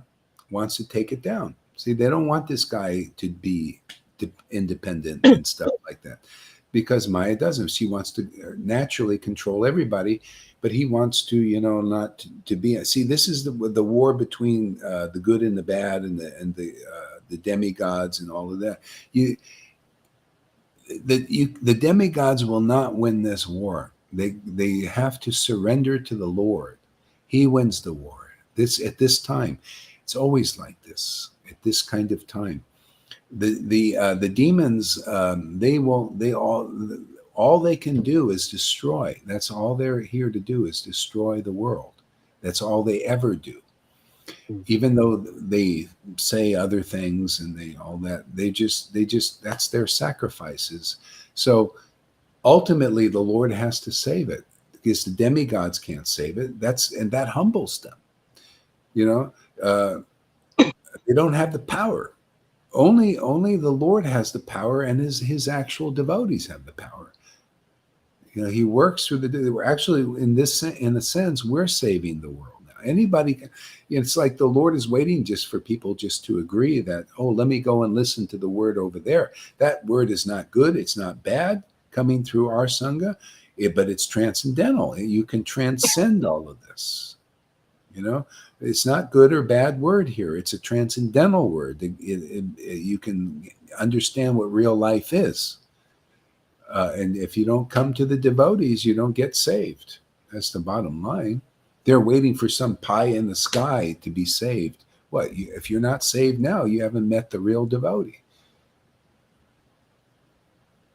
wants to take it down. See, they don't want this guy to be independent and stuff like that, because Maya doesn't. She wants to naturally control everybody, but he wants to, not to be. See, this is the war between the good and the bad, and the demigods and all of that. The demigods will not win this war. They have to surrender to the Lord. He wins the war. At this time, it's always like this. At this kind of time, the demons, all they can do is destroy. That's all they're here to do, is destroy the world. That's all they ever do. Even though they say other things and they just that's their sacrifices. So ultimately the Lord has to save it, because the demigods can't save it. And that humbles them. They don't have the power. Only the Lord has the power, and his actual devotees have the power. He works through actually, in a sense, we're saving the world now. Anybody can. It's like the Lord is waiting just for people just to agree that, oh, let me go and listen to the word over there. That word is not good. It's not bad coming through our Sangha, but it's transcendental. You can transcend all of this. It's not good or bad word here. It's a transcendental word. You can understand what real life is. And if you don't come to the devotees, you don't get saved. That's the bottom line. They're waiting for some pie in the sky to be saved. If you're not saved now, you haven't met the real devotee.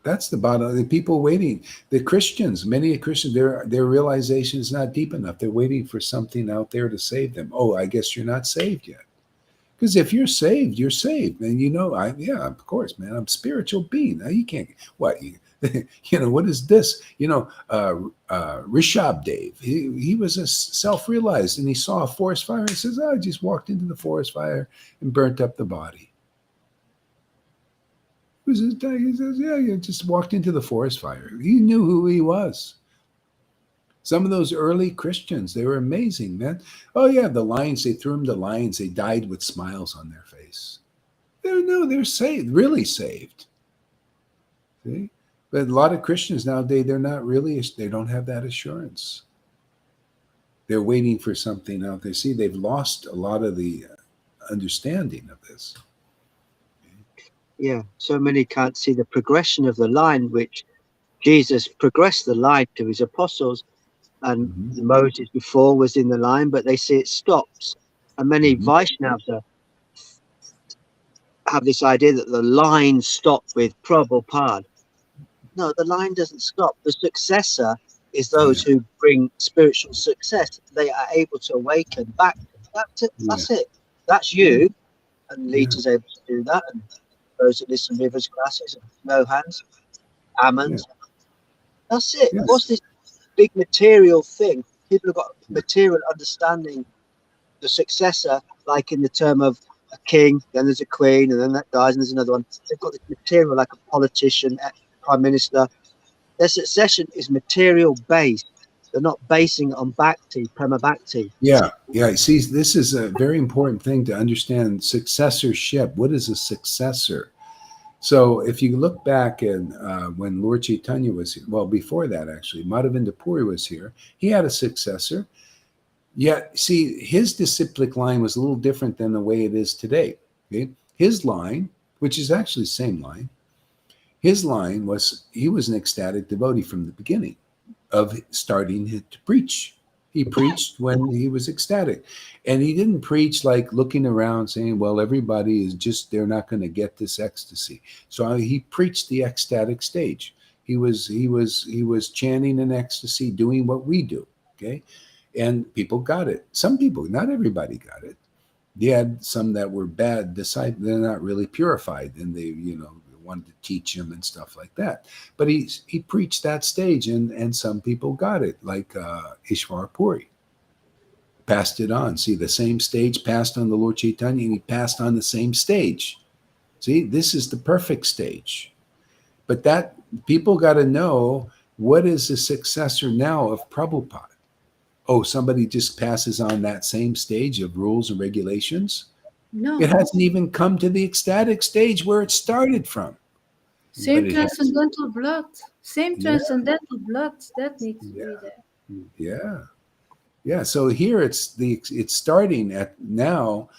That's the bottom. The people waiting, many Christians, their realization is not deep enough. They're waiting for something out there to save them. Oh, I guess you're not saved yet. Because if you're saved, you're saved. And of course, man, I'm a spiritual being. Now you can't, what is this? Rishabh Dev, he was a self-realized, and he saw a forest fire. He says, I just walked into the forest fire and burnt up the body. He says, yeah, you just walked into the forest fire. He knew who he was. Some of those early Christians, they were amazing, man. Oh, yeah, the lions, they threw them to lions. They died with smiles on their face. They're saved, really saved. See? But a lot of Christians nowadays, they don't have that assurance. They're waiting for something out there. See, they've lost a lot of the understanding of this. Yeah, so many can't see the progression of the line, which Jesus progressed the line to his apostles, and Moses before was in the line, but they see it stops. And many Vaishnavas have this idea that the line stopped with Prabhupada. No, the line doesn't stop. The successor is those who bring spiritual success. They are able to awaken back. That's it. That's it. That's you. And Lita's able to do that. And those that listen to River's classes, and Mohans, Ammons. That's it. What's this big material thing? People have got material understanding. The successor, like in the term of a king, then there's a queen, and then that dies, and there's another one. They've got this material, like a politician, prime minister. Their succession is material based. They're not basing it on bhakti, prema bhakti. Yeah. See, this is a very important thing to understand. Successorship. What is a successor? So if you look back in when Lord Caitanya was here, well, before that, actually, Madhavendra Puri was here. He had a successor. Yet, see, his disciplic line was a little different than the way it is today. Okay? His line, which is actually the same line, his line was, he was an ecstatic devotee from the beginning. of starting to preach. He preached when he was ecstatic. And he didn't preach like looking around saying, well, everybody is just, they're not going to get this ecstasy. So he preached the ecstatic stage. He was chanting in ecstasy, doing what we do. Okay. And people got it. Some people, not everybody got it. They had some that were bad disciples. They're not really purified, and they, wanted to teach him and stuff like that. But he preached that stage, and some people got it, like Ishwar Puri. Passed it on. See, the same stage passed on the Lord Chaitanya, and he passed on the same stage. See, this is the perfect stage. But that people got to know, what is the successor now of Prabhupada? Oh, somebody just passes on that same stage of rules and regulations? No. It hasn't even come to the ecstatic stage where it started from. Same transcendental blood. Same transcendental blood. That needs to be there. Yeah. Yeah. So here it's starting at now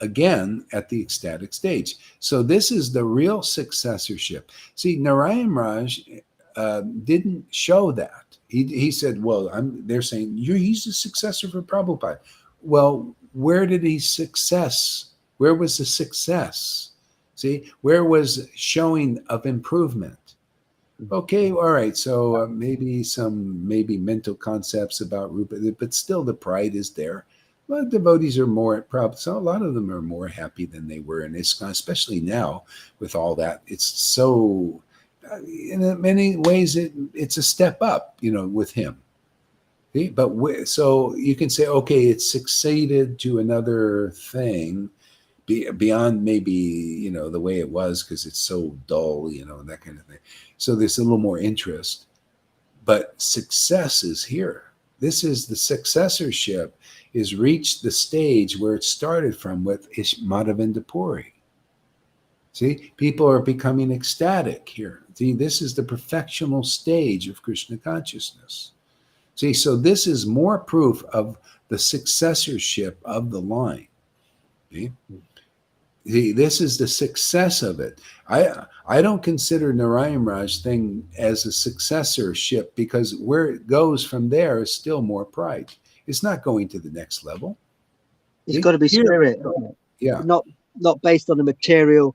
again at the ecstatic stage. So this is the real successorship. See, Narayan Raj didn't show that. He said, well, they're saying he's the successor for Prabhupada. Well, where did he success? Where was the success? See, where was showing of improvement? Okay, all right. So maybe mental concepts about Rupa, but still the pride is there. A lot of devotees are more proud. So a lot of them are more happy than they were in ISKCON, especially now with all that. It's so, in many ways, it's a step up, with him. See? But so you can say, okay, it's succeeded to another thing beyond maybe, the way it was, because it's so dull, and that kind of thing. So there's a little more interest. But success is here. This is the successorship is reached the stage where it started from with Madhavendra Puri. See, people are becoming ecstatic here. See, this is the perfectional stage of Krishna consciousness. See, so this is more proof of the successorship of the line. See? This is the success of it. I don't consider Narayan Raj thing as a successorship, because where it goes from there is still more pride. It's not going to the next level. It's got to be spirit. Yeah. Not based on the material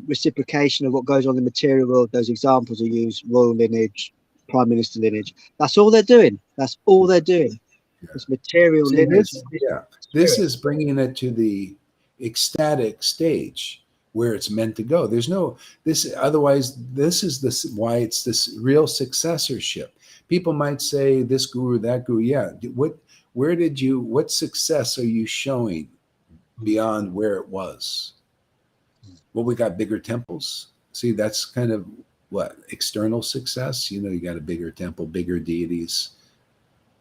reciprocation of what goes on in the material world. Those examples are used: royal lineage, prime minister lineage. That's all they're doing. That's all they're doing. Yeah. It's material lineage. This is bringing it to the ecstatic stage where it's meant to go. There's no this. Otherwise, this is why it's this real successorship. People might say this guru, that guru. Yeah. What success are you showing beyond where it was? Well, we got bigger temples. See, that's kind of what external success. You got a bigger temple, bigger deities.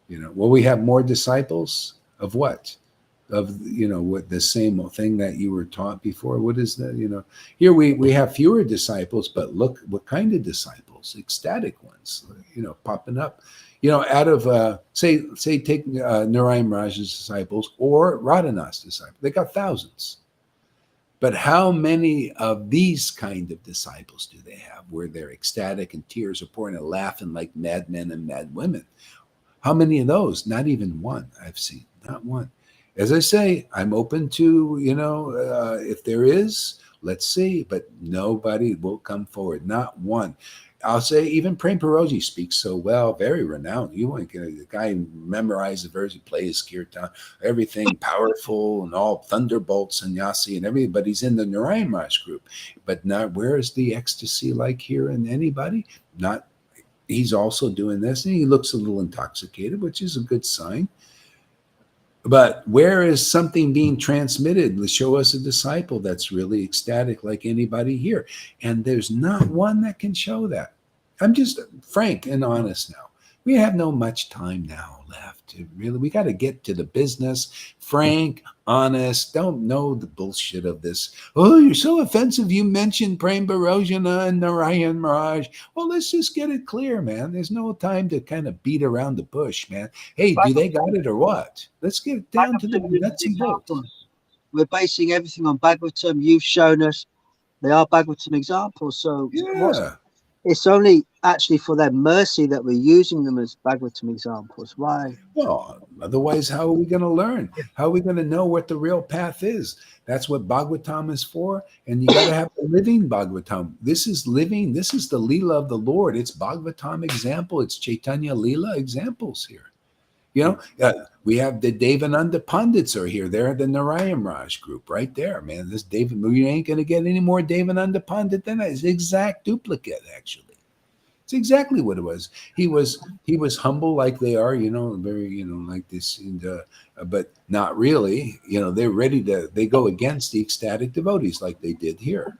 Well, we have more disciples of what? Of what the same thing that you were taught before. What is that? Here we have fewer disciples, but look what kind of disciples, ecstatic ones, popping up. Out of say take Narayan Raj's disciples or Radhanath's disciples, they got thousands. But how many of these kind of disciples do they have where they're ecstatic and tears are pouring and laughing like madmen and mad women? How many of those? Not even one I've seen, not one. As I say, I'm open to, if there is, let's see, but nobody will come forward, not one. I'll say even Prem Paroji speaks so well, very renowned. You want the guy memorize the verse, he plays kirtan, everything powerful and all thunderbolts and yasi and everybody's in the Narayan Raj group. But not, where is the ecstasy like here in anybody? Not. He's also doing this, and he looks a little intoxicated, which is a good sign. But where is something being transmitted? Show us a disciple that's really ecstatic like anybody here. And there's not one that can show that. I'm just frank and honest now. We have no much time now left. We got to get to the business. Frank, honest, don't know the bullshit of this. Oh, you're so offensive. You mentioned Prem Barojana and Narayan Raj. Well, let's just get it clear, man. There's no time to kind of beat around the bush, man. Hey, do they got it or what? Let's get it down to the nuts and bolts. We're basing everything on Bhagavatam. You've shown us they are Bhagavatam examples. So yeah. it's only actually for their mercy that we're using them as Bhagavatam examples? Why? Well, otherwise, how are we going to learn? How are we going to know what the real path is? That's what Bhagavatam is for. And you got to have a living Bhagavatam. This is living. This is the Leela of the Lord. It's Bhagavatam example. It's Caitanya Leela examples here. You know, we have the Devananda Pandits are here. They're the Narayan Raj group right there, man. This David, you ain't going to get any more Devananda Pandit than that. It's exact duplicate, actually. It's exactly what it was. He was humble like they are, you know, very, you know, like this, and, but not really. You know, they're ready to. They go against the ecstatic devotees like they did here.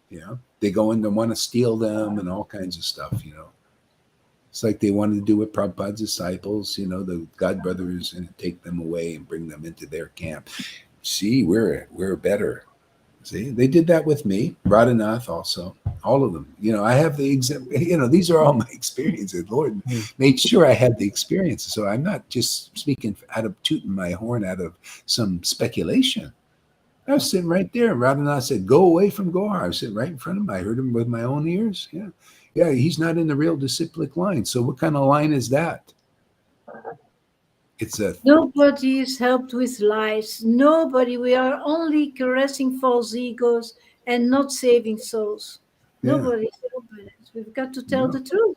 You know, they go in and want to steal them and all kinds of stuff. You know, it's like they wanted to do with Prabhupada's disciples. You know, the God brothers, and take them away and bring them into their camp. See, we're better. See, they did that with me, Radhanath also, all of them. You know, I have the you know, these are all my experiences. Lord made sure I had the experiences. So I'm not just speaking out of tooting my horn out of some speculation. I was sitting right there. Radhanath said, "Go away from Gohar." I was sitting right in front of him. I heard him with my own ears. Yeah. Yeah, he's not in the real disciplic line. So what kind of line is that? It's a Nobody is helped with lies. Nobody. We are only caressing false egos and not saving souls. Yeah. Nobody is helped with it. We've got to tell the truth.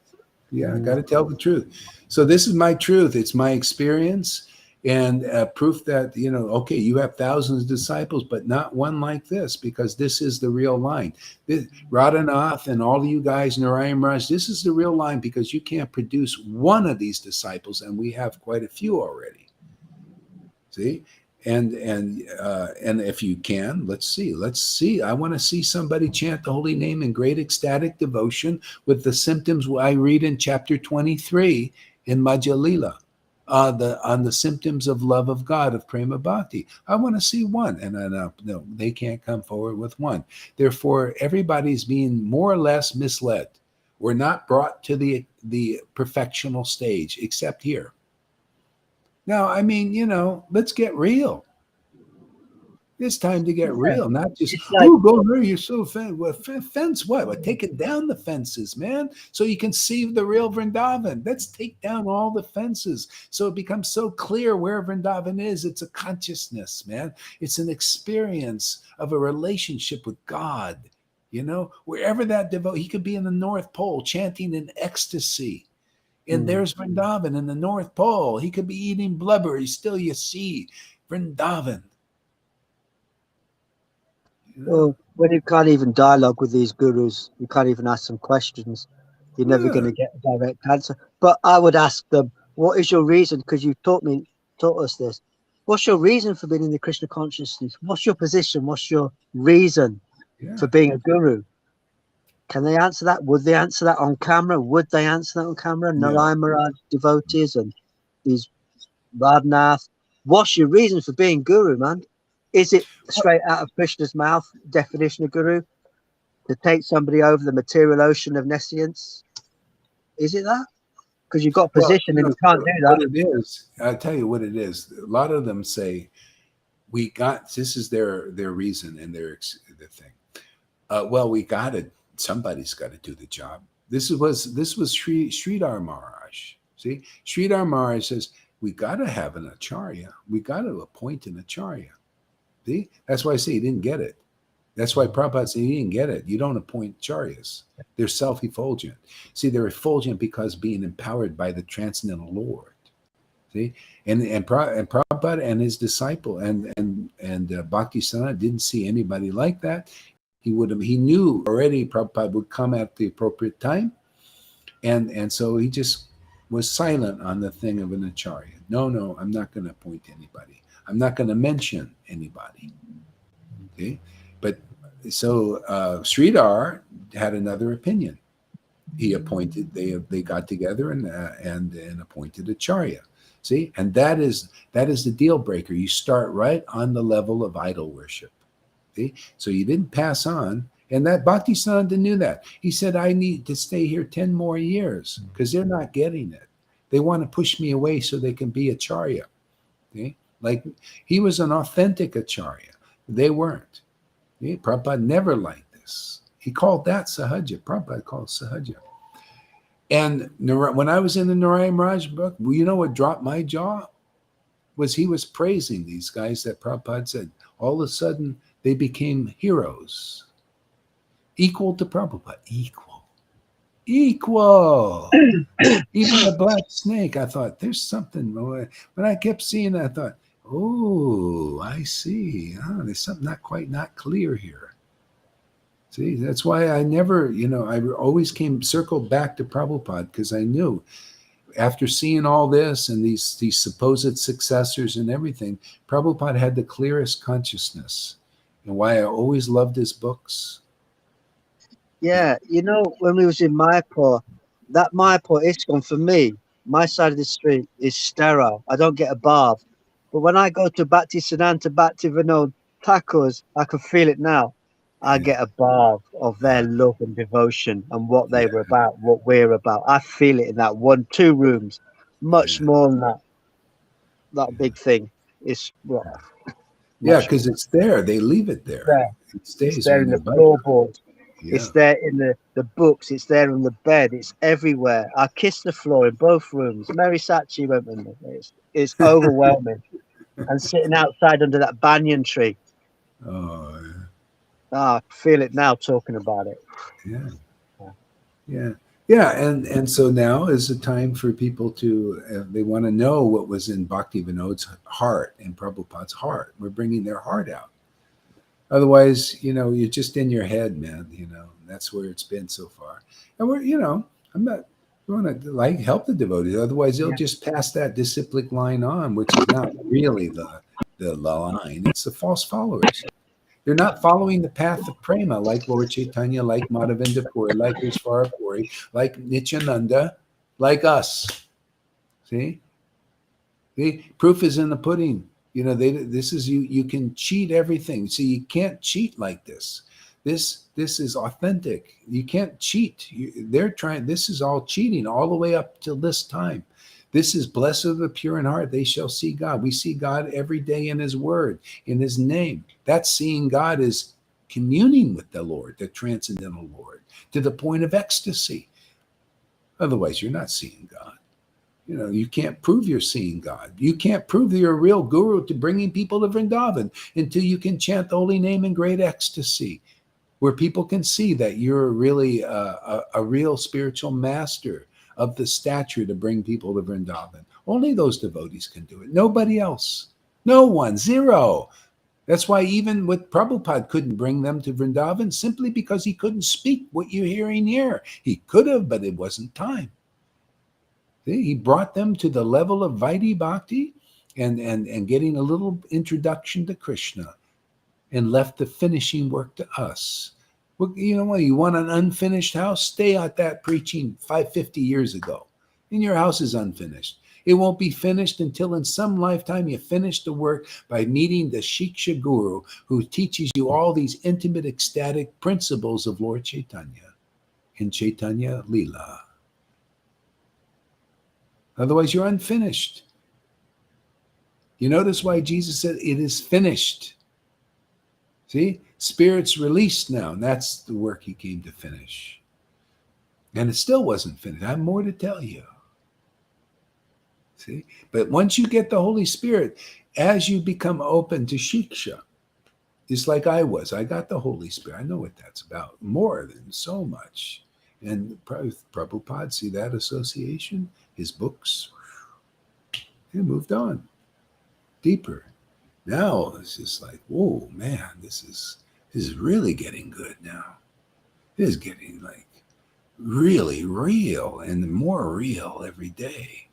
Yeah, I got to tell the truth. So this is my truth. It's my experience and proof that, you know, okay, you have thousands of disciples, but not one like this, because this is the real line. Radhanath and all of you guys, Narayan Raj, this is the real line, because you can't produce one of these disciples, and we have quite a few already. See? And if you can, let's see. I want to see somebody chant the holy name in great ecstatic devotion with the symptoms I read in chapter 23 in Madhya Lila, on the symptoms of love of God, of prema bhakti. I want to see one, and no, they can't come forward with one. Therefore, everybody's being more or less misled. We're not brought to the perfectional stage, except here. Now, I mean, you know, let's get real. It's time to get real, not just, like, oh, go there, you're so offended. Well, fence what? Well, take it down the fences, man, so you can see the real Vrindavan. Let's take down all the fences so it becomes so clear where Vrindavan is. It's a consciousness, man. It's an experience of a relationship with God, you know, wherever that devotee, he could be in the North Pole chanting in ecstasy. And there's Vrindavan in the North Pole. He could be eating blubber. Still, you see Vrindavan. Well, when you can't even dialogue with these gurus, you can't even ask them questions. You're never going to get a direct answer. But I would ask them, what is your reason? Because you taught us this. What's your reason for being in the Krishna consciousness? What's your position? What's your reason for being a guru? Can they answer that? Would they answer that on camera? Would they answer that on camera? No. Narayan Maharaj devotees and these Radhanath. What's your reason for being guru, man? Is it straight out of Krishna's mouth, definition of guru? To take somebody over the material ocean of nescience? Is it that? Because you've got position and you can't do that. What it is, I'll tell you what it is. A lot of them say, this is their reason and their thing. Well, we got it. Somebody's got to do the job. This was Sridhar Maharaj. See, Sridhar Maharaj says, we got to have an acharya. We got to appoint an acharya. See, that's why I say he didn't get it. That's why Prabhupada said he didn't get it. You don't appoint acharyas. They're self-effulgent. See, they're effulgent because being empowered by the transcendental Lord. See, and Prabhupada and his disciple and Bhaktisiddhanta didn't see anybody like that. He knew already Prabhupada would come at the appropriate time, and so he just was silent on the thing of an acharya. No, I'm not going to appoint anybody. I'm not going to mention anybody. Okay, but so Sridhar had another opinion. He appointed. They got together and appointed acharya. See, and that is the deal breaker. You start right on the level of idol worship. See, so you didn't pass on. And that Bhaktisiddhanta knew that. He said, I need to stay here 10 more years because they're not getting it. They want to push me away so they can be acharya. Okay? Like he was an authentic acharya. They weren't. Okay? Prabhupada never liked this. He called that sahaja. Prabhupada called sahaja. And when I was in the Narayan Maharaj book, well, you know what dropped my jaw? Was he was praising these guys that Prabhupada said, all of a sudden they became heroes. Equal to Prabhupada. Equal. Even the black snake, I thought, there's something. When I kept seeing it, I thought, oh, I see. Oh, there's something not clear here. See, that's why I never, I always circled back to Prabhupada, because I knew after seeing all this and these supposed successors and everything, Prabhupada had the clearest consciousness, and why I always loved his books. Yeah, when we was in Mayapur, that Mayapur ISKCON for me, my side of the street is sterile. I don't get a bath. But when I go to Bhakti Siddhanta, Bhakti Vinod Thakur's, I can feel it now. I get a bath of their love and devotion and what they were about, what we're about. I feel it in that 1-2 rooms, much more than that big thing. It's Yeah, because it's there. They leave it there. Yeah. It stays it's there in on the their floorboard. Yeah. It's there in the books. It's there on the bed. It's everywhere. I kiss the floor in both rooms. Mary Sachi went with me. It's overwhelming. And sitting outside under that banyan tree. Oh, I feel it now talking about it. Yeah. And so now is the time for people to, they want to know what was in Bhakti Vinod's heart and Prabhupada's heart. We're bringing their heart out. Otherwise, you're just in your head, man. That's where it's been so far. And I'm not going to help the devotees. Otherwise, they'll just pass that disciplic line on, which is not really the line. It's the false followers. They're not following the path of prema, like Lord Chaitanya, like Madhavendra Puri, like Ishvara Puri, like Nityananda, like us. See? The proof is in the pudding. This is you can cheat everything. See, you can't cheat like this. This is authentic. You can't cheat. This is all cheating all the way up till this time. This is blessed are the pure in heart, they shall see God. We see God every day in his word, in his name. That seeing God is communing with the Lord, the transcendental Lord, to the point of ecstasy. Otherwise, you're not seeing God. You can't prove you're seeing God. You can't prove that you're a real guru to bringing people to Vrindavan until you can chant the holy name in great ecstasy, where people can see that you're really a real spiritual master of the stature to bring people to Vrindavan. Only those devotees can do it. Nobody else. No one. Zero. That's why even with Prabhupada couldn't bring them to Vrindavan, simply because he couldn't speak what you're hearing here. He could have, but it wasn't time. See, he brought them to the level of Vaidhi Bhakti and getting a little introduction to Krishna, and left the finishing work to us. Well, you know what? You want an unfinished house? Stay at that preaching 50 years ago. And your house is unfinished. It won't be finished until in some lifetime you finish the work by meeting the Shiksha Guru, who teaches you all these intimate, ecstatic principles of Lord Chaitanya in Chaitanya Leela. Otherwise, you're unfinished. You notice why Jesus said, it is finished. See, Spirit's released now, and that's the work he came to finish. And it still wasn't finished. I have more to tell you. See, but once you get the Holy Spirit, as you become open to Shiksha, it's like I was. I got the Holy Spirit. I know what that's about, more than so much. And Prabhupada, see that association? His books, he moved on deeper. Now it's just like, whoa, man, this is really getting good now. It is getting like really real and more real every day.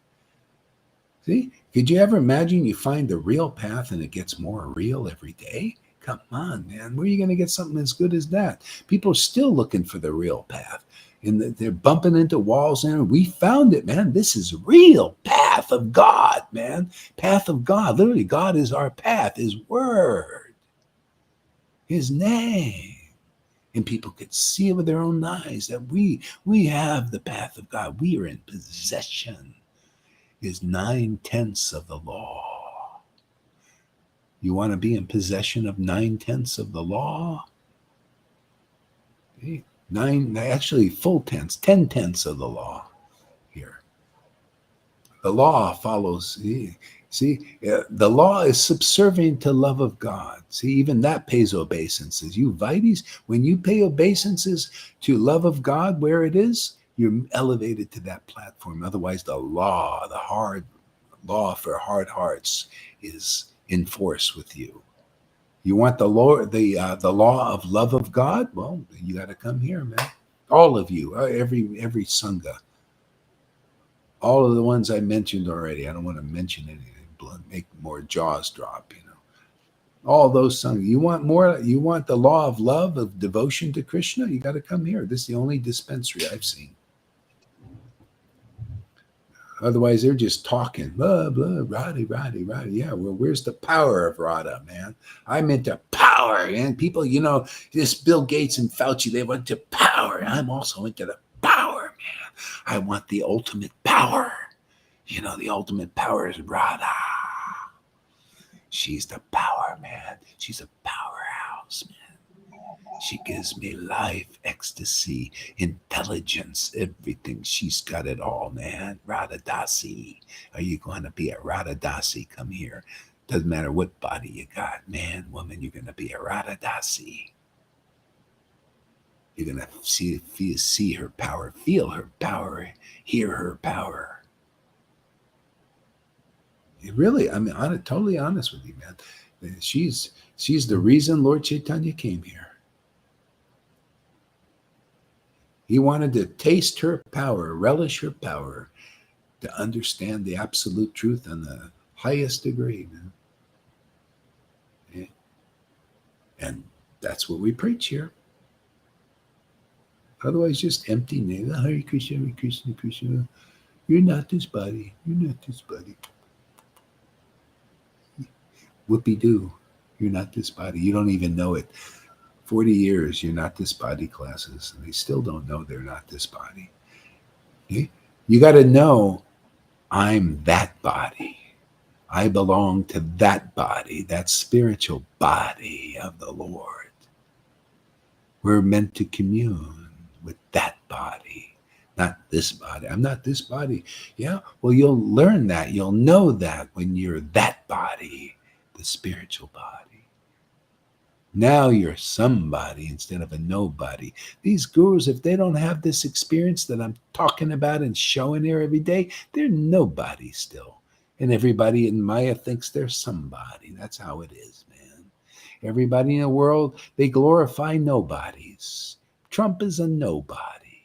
See, could you ever imagine you find the real path and it gets more real every day? Come on, man. Where are you going to get something as good as that? People are still looking for the real path. And they're bumping into walls, and we found it, man. This is real path of God, man. Path of God. Literally, God is our path, his word, his name. And people could see it with their own eyes that we have the path of God. We are in possession. Is 9/10 of the law. You want to be in possession of 9/10 of the law? Okay. Actually full tenths, 10/10 of the law. The law follows. See, the law is subservient to love of God. See, even that pays obeisances. You Vites, when you pay obeisances to love of God where it is, you're elevated to that platform. Otherwise, the law, the hard law for hard hearts, is in force with you. You want the law, the law of love of God? Well, you got to come here, man. All of you, every sangha, all of the ones I mentioned already. I don't want to mention anything, make more jaws drop. All those sangha. You want more? You want the law of love, of devotion to Krishna? You got to come here. This is the only dispensary I've seen. Otherwise, they're just talking, blah, blah, Radha. Yeah, well, where's the power of Radha, man? I'm into power, and people, this Bill Gates and Fauci, they went to power. I'm also into the power, man. I want the ultimate power. The ultimate power is Radha. She's the power, man. She's a powerhouse, man. She gives me life, ecstasy, intelligence, everything. She's got it all, man. Radha Dasi. Are you going to be a Radha Dasi? Come here. Doesn't matter what body you got, man, woman, you're going to be a Radha Dasi. You're going to see her power, feel her power, hear her power. Really, I'm totally honest with you, man. She's the reason Lord Chaitanya came here. He wanted to taste her power, relish her power, to understand the absolute truth on the highest degree, man. Yeah. And that's what we preach here. Otherwise, just empty name. Hare Krishna, Hare Krishna, Krishna. You're not this body. You're not this body. Whoopie-doo. You're not this body. You don't even know it. 40 years, you're not this body classes, and they still don't know they're not this body. Okay? You got to know, I'm that body. I belong to that body, that spiritual body of the Lord. We're meant to commune with that body, not this body. I'm not this body. Yeah, well, you'll learn that. You'll know that when you're that body, the spiritual body. Now you're somebody instead of a nobody. These gurus, if they don't have this experience that I'm talking about and showing here every day, they're nobody still. And everybody in Maya thinks they're somebody. That's how it is, man. Everybody in the world, they glorify nobodies. Trump is a nobody.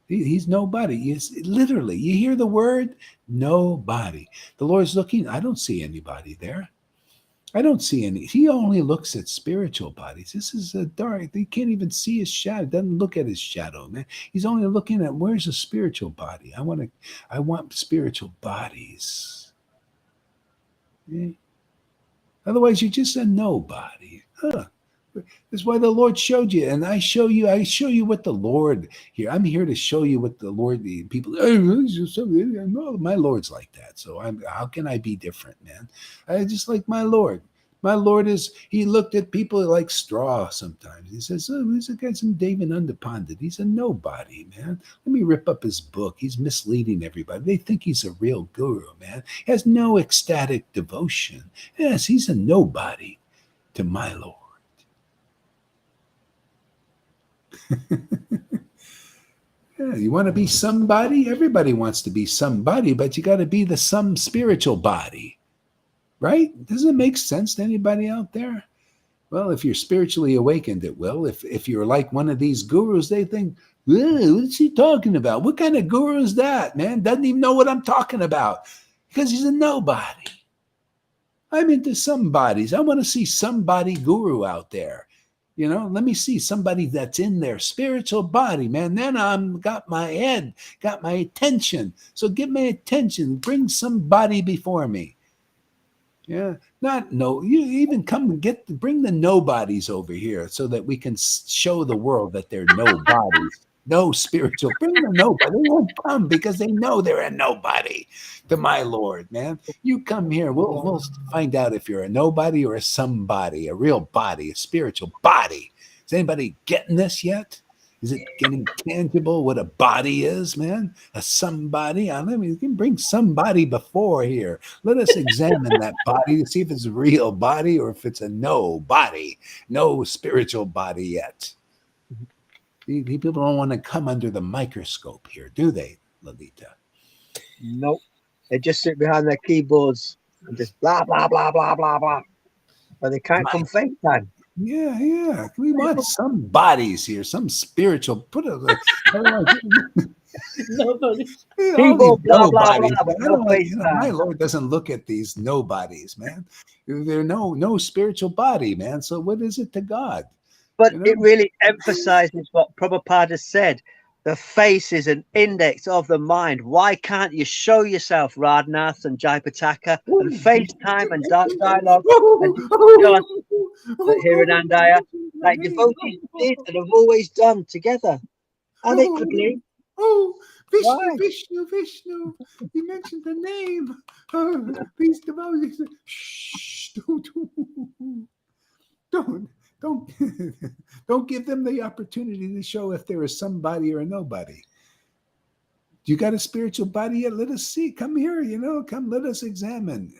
He's nobody. He's literally, you hear the word nobody. The Lord's looking, I don't see anybody there. I don't see any. He only looks at spiritual bodies. This is a dark. They can't even see his shadow. Doesn't look at his shadow, man. He's only looking at where's a spiritual body. I want spiritual bodies. Yeah. Otherwise, you're just a nobody. That's why the Lord showed you, and I show you what the Lord here. I'm here to show you what the Lord. The people, my Lord's like that. So how can I be different, man? I just like my Lord. My Lord he looked at people like straw sometimes. He says, oh, there's a guy, some David Undependent. He's a nobody, man. Let me rip up his book. He's misleading everybody. They think he's a real guru, man. He has no ecstatic devotion. Yes, he's a nobody to my Lord. Yeah, you want to be somebody? Everybody wants to be somebody, but you got to be some spiritual body, right? Does it make sense to anybody out there? Well, if you're spiritually awakened, it will. If you're like one of these gurus, they think, what's he talking about? What kind of guru is that, man? Doesn't even know what I'm talking about because he's a nobody. I'm into somebodies. I want to see somebody guru out there. Let me see somebody that's in their spiritual body, man. Then I'm got my head, got my attention. So give me attention. Bring somebody before me. Yeah, you even come and bring the nobodies over here so that we can show the world that they're nobodies. No spiritual. Bring the nobody. They won't come because they know they're a nobody to my Lord, man. You come here. We'll find out if you're a nobody or a somebody, a real body, a spiritual body. Is anybody getting this yet? Is it getting tangible what a body is, man? A somebody? I mean, you can bring somebody before here. Let us examine that body to see if it's a real body or if it's a no body, no spiritual body yet. People don't want to come under the microscope here, do they, Lalita? Nope. They just sit behind their keyboards and just blah, blah, blah, blah, blah, blah. But they can't come FaceTime. Yeah. We want some bodies here, some spiritual. Put a Nobody. Keyboard, blah, blah, blah, but no my FaceTime. Lord doesn't look at these nobodies, man. They're no spiritual body, man. So what is it to God? But it really emphasizes what Prabhupada said. The face is an index of the mind. Why can't you show yourself, Radhanath and Jaipataka, and FaceTime and dialogue and discuss Hiranandaya, like devotees did and have always done together? Amicably. Oh, Vishnu, Why? Vishnu. You mentioned the name. These devotees. Shh. Don't give them the opportunity to show if there is somebody or a nobody. You got a spiritual body yet? Let us see. Come here, come let us examine.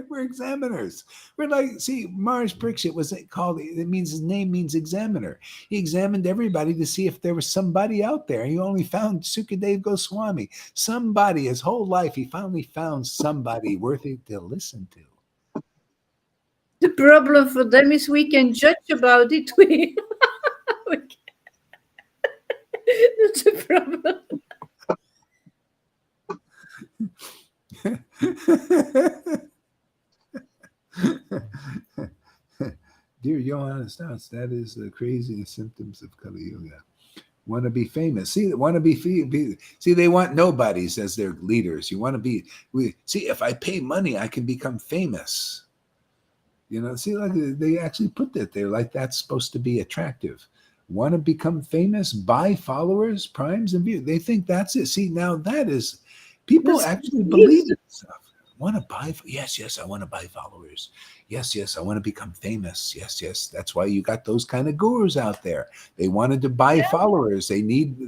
We're examiners. We're like, see, Maharaj Parikshit was called, it means his name means examiner. He examined everybody to see if there was somebody out there. He only found Sukadev Goswami. Somebody, his whole life, he finally found somebody worthy to listen to. The problem for them is we can judge about it. That's the problem. Dear Johannes, that is the crazy symptoms of Kali Yuga. Want to be famous. See, they want nobodies as their leaders. You want to be, see, if I pay money, I can become famous. See, like they actually put that there, like that's supposed to be attractive. Want to become famous, buy followers, primes, and views. They think that's it. See, now that is, people actually believe in stuff. Want to buy? Yes, I want to buy followers. Yes, I want to become famous. Yes, that's why you got those kind of gurus out there. They wanted to buy followers. They need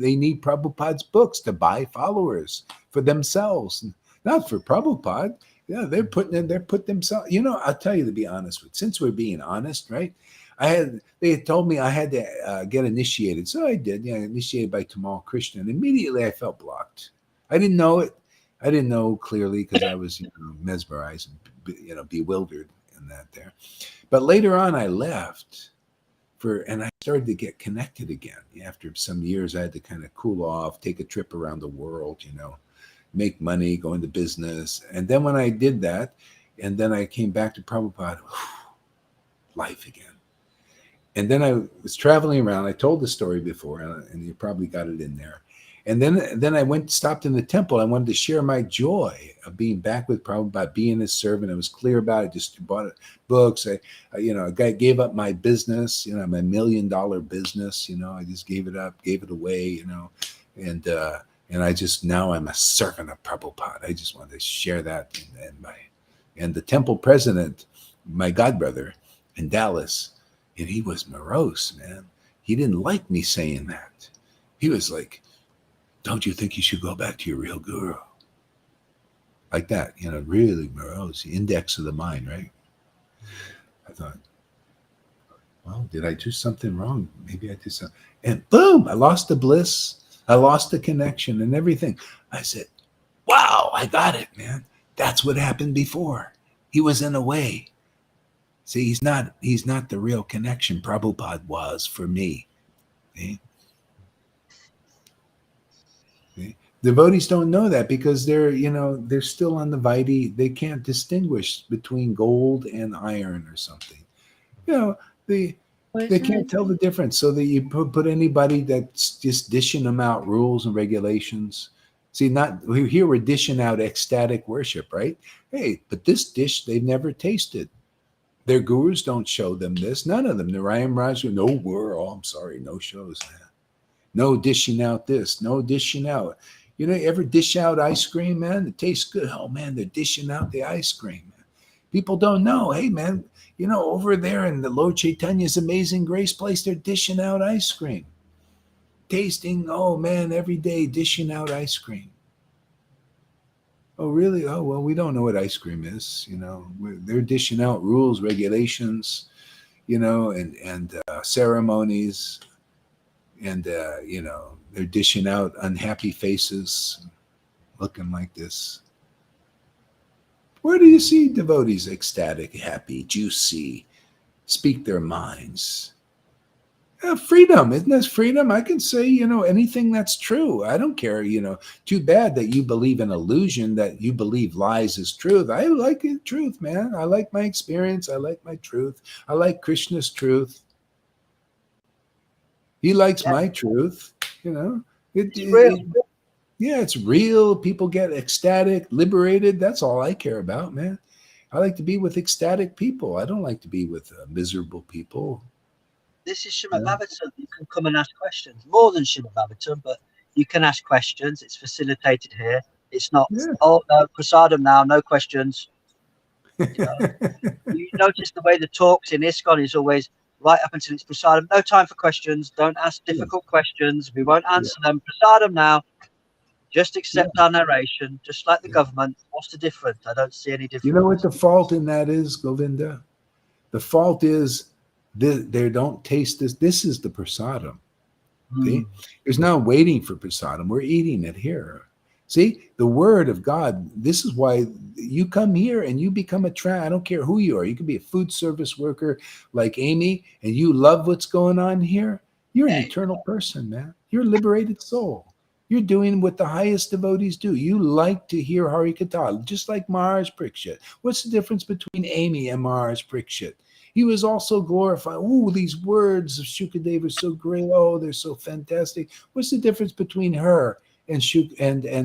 Prabhupada's books to buy followers for themselves, not for Prabhupada. Yeah, they're putting themselves. I'll tell you, to be honest with, since we're being honest, right? They had told me I had to get initiated, so I did. Yeah, initiated by Tamal Krishna, and immediately I felt blocked. I didn't know it. I didn't know clearly because I was mesmerized and bewildered in that there. But later on, I left and I started to get connected again. After some years, I had to kind of cool off, take a trip around the world, make money, go into business. And then when I did that, and then I came back to Prabhupada, life again. And then I was traveling around. I told the story before, and you probably got it in there. And then I stopped in the temple. I wanted to share my joy of being back with Prabhupada, being his servant. I was clear about it. Just bought books. I gave up my business, my $1 million business. I just gave it up, gave it away, and I just, now I'm a servant of Prabhupada. I just wanted to share that. And the temple president, my godbrother in Dallas, and he was morose, man. He didn't like me saying that. He was like, don't you think you should go back to your real guru? Like that, really morose, index of the mind, right? I thought, well, did I do something wrong? Maybe I did something. And boom, I lost the bliss. I lost the connection and everything. I said, wow, I got it, man. That's what happened before. He was in a way. See, he's not the real connection Prabhupada was for me. See? Devotees don't know that because they're still on the Vaidhi. They can't distinguish between gold and iron or something. They can't tell the difference. So that you put anybody that's just dishing them out rules and regulations. See, here we're dishing out ecstatic worship, right? Hey, but this dish they've never tasted. Their gurus don't show them this. None of them. Narayan Raju, I'm sorry, no shows. No dishing out this. No dishing out. You ever dish out ice cream, man? It tastes good. Oh, man, they're dishing out the ice cream. People don't know. Hey, man, over there in the Lord Chaitanya's Amazing Grace place, they're dishing out ice cream. Tasting, oh, man, every day dishing out ice cream. Oh, really? Oh, well, we don't know what ice cream is. They're dishing out rules, regulations, and ceremonies. And, they're dishing out unhappy faces looking like this. Where do you see devotees ecstatic, happy, juicy, speak their minds? Freedom. Isn't this freedom? I can say, anything that's true. I don't care, Too bad that you believe in illusion, that you believe lies is truth. I like the truth, man. I like my experience. I like my truth. I like Krishna's truth. He likes my truth, It's real. It's real. People get ecstatic, liberated. That's all I care about, man. I like to be with ecstatic people. I don't like to be with miserable people. This is Srimad Bhagavatam. You can come and ask questions. More than Srimad Bhagavatam, but you can ask questions. It's facilitated here. It's not, oh, no, prasadam now, no questions. You notice the way the talks in ISKCON is always right up until it's prasadam. No time for questions. Don't ask difficult questions. We won't answer them. Prasadam now. Just accept our narration, just like the government. What's the difference? I don't see any difference. You know what the fault in that is, Govinda? The fault is they don't taste this. This is the prasadam. See? There's no waiting for prasadam. We're eating it here. See, the word of God, this is why you come here and you become I don't care who you are. You can be a food service worker like Amy and you love what's going on here. You're an eternal person, man. You're a liberated soul. You're doing what the highest devotees do. You like to hear Hari Katha, just like Maharaj Parikshit. What's the difference between Amy and Maharaj Parikshit? He was also glorified. Oh, these words of Shukadeva are so great. Oh, they're so fantastic. What's the difference between her and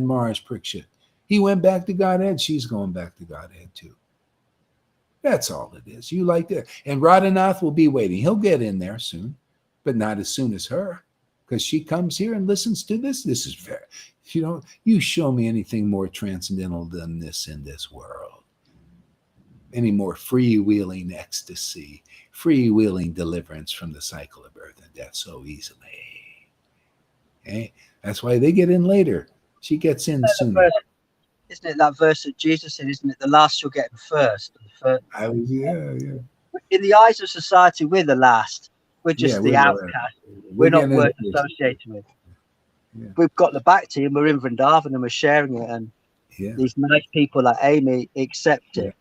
Maharaj Parikshit? He went back to Godhead. She's going back to Godhead too. That's all it is. You like that. And Radhanath will be waiting. He'll get in there soon, but not as soon as her. Because she comes here and listens to this. This is fair. You show me anything more transcendental than this in this world. Any more freewheeling ecstasy, freewheeling deliverance from the cycle of birth and death so easily. Okay? That's why they get in later. She gets in sooner. Isn't it that verse that Jesus said, isn't it? The last shall get in first. Yeah. In the eyes of society, we're the last. We're just the outcast. We're not worth associating with. Yeah. We've got the bhakti and we're in Vrindavan and we're sharing it. And these nice people like Amy accept it.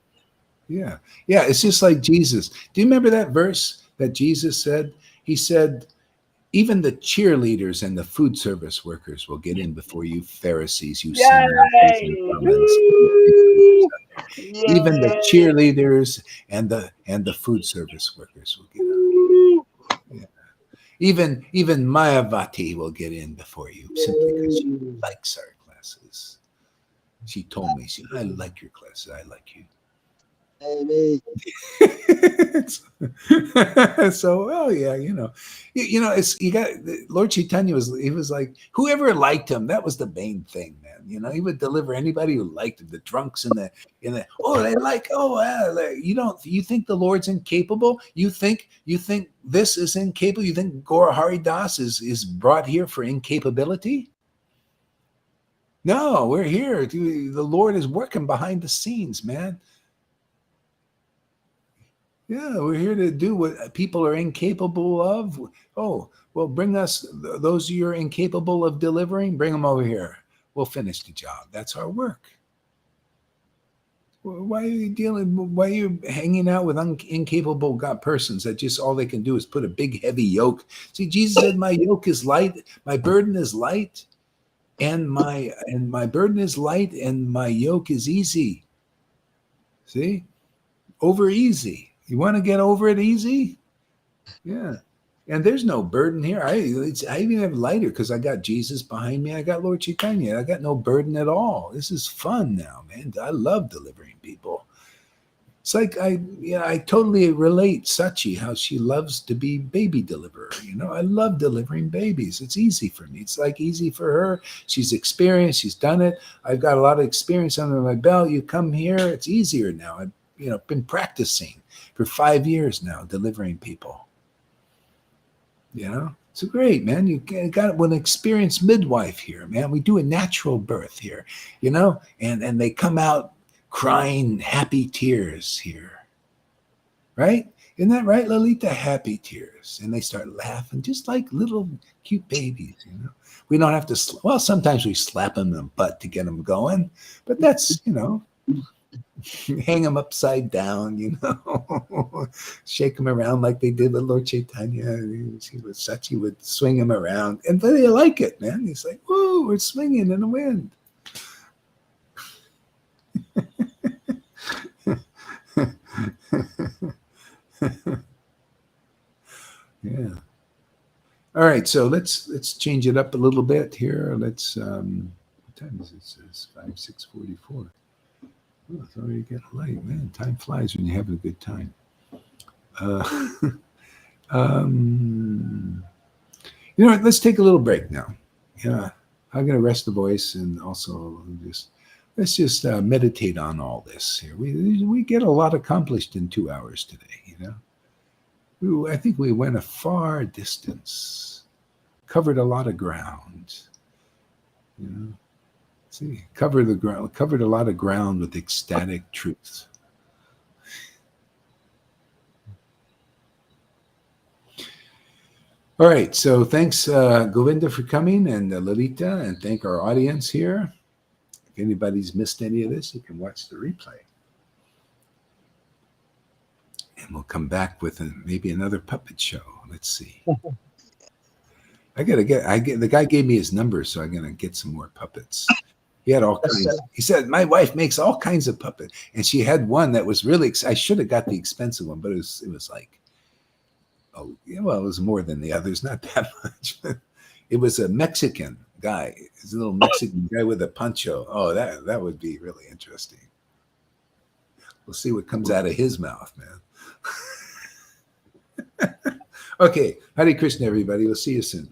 Yeah. It's just like Jesus. Do you remember that verse that Jesus said? He said, even the cheerleaders and the food service workers will get in before you Pharisees, you sinners. Even the cheerleaders and the food service workers will get in. Even Mayavati will get in before you simply because she likes our classes. She told me, I like your classes. I like you. So, it's you got Lord Chaitanya was like whoever liked him, that was the main thing, man. He would deliver anybody who liked him. The drunks you think the Lord's incapable? You think this is incapable? You think Gaura Hari Das is brought here for incapability? No, we're here. The Lord is working behind the scenes, man. Yeah, we're here to do what people are incapable of. Oh, well, bring us those you're incapable of delivering. Bring them over here. We'll finish the job. That's our work. Why are you hanging out with incapable persons that just all they can do is put a big heavy yoke? See, Jesus said, "My yoke is light, my burden is light, and my burden is light, and my yoke is easy." See, over easy. You want to get over it easy? Yeah. And there's no burden here. I even have lighter because I got Jesus behind me. I got Lord Chaitanya. I got no burden at all. This is fun now, man. I love delivering people. It's like I totally relate Sachi, how she loves to be baby deliverer. I love delivering babies. It's easy for me. It's like easy for her. She's experienced. She's done it. I've got a lot of experience under my belt. You come here, it's easier now. been practicing for 5 years now, delivering people. It's great, man. You got an experienced midwife here, man. We do a natural birth here, and they come out crying happy tears here, right? Isn't that right, Lolita? Happy tears. And they start laughing just like little cute babies, We don't have to, sometimes we slap them in the butt to get them going, but that's, hang them upside down, shake them around like they did with Lord Caitanya. He would swing him around, and they like it, man. He's like, whoa, we're swinging in the wind. Yeah. All right, so let's change it up a little bit here. Let's what time is it? It's 6:44. Oh, it's already getting late, man. Time flies when you're having a good time. Let's take a little break now. Yeah, I'm gonna rest the voice and also let's just meditate on all this here. We get a lot accomplished in 2 hours today. I think we went a far distance, covered a lot of ground. Covered a lot of ground with ecstatic truth. All right, so thanks, Govinda, for coming, and Lolita, and thank our audience here. If anybody's missed any of this, you can watch the replay. And we'll come back with maybe another puppet show. Let's see. The guy gave me his number, so I'm gonna get some more puppets. He had all kinds. He said my wife makes all kinds of puppets, and she had one that was really. I should have got the expensive one, but it was like, oh yeah, well, it was more than the others, not that much. It was a Mexican guy. It's a little Mexican guy with a poncho. Oh, that would be really interesting. We'll see what comes out of his mouth, man. Okay, Hare Krishna, everybody. We'll see you soon.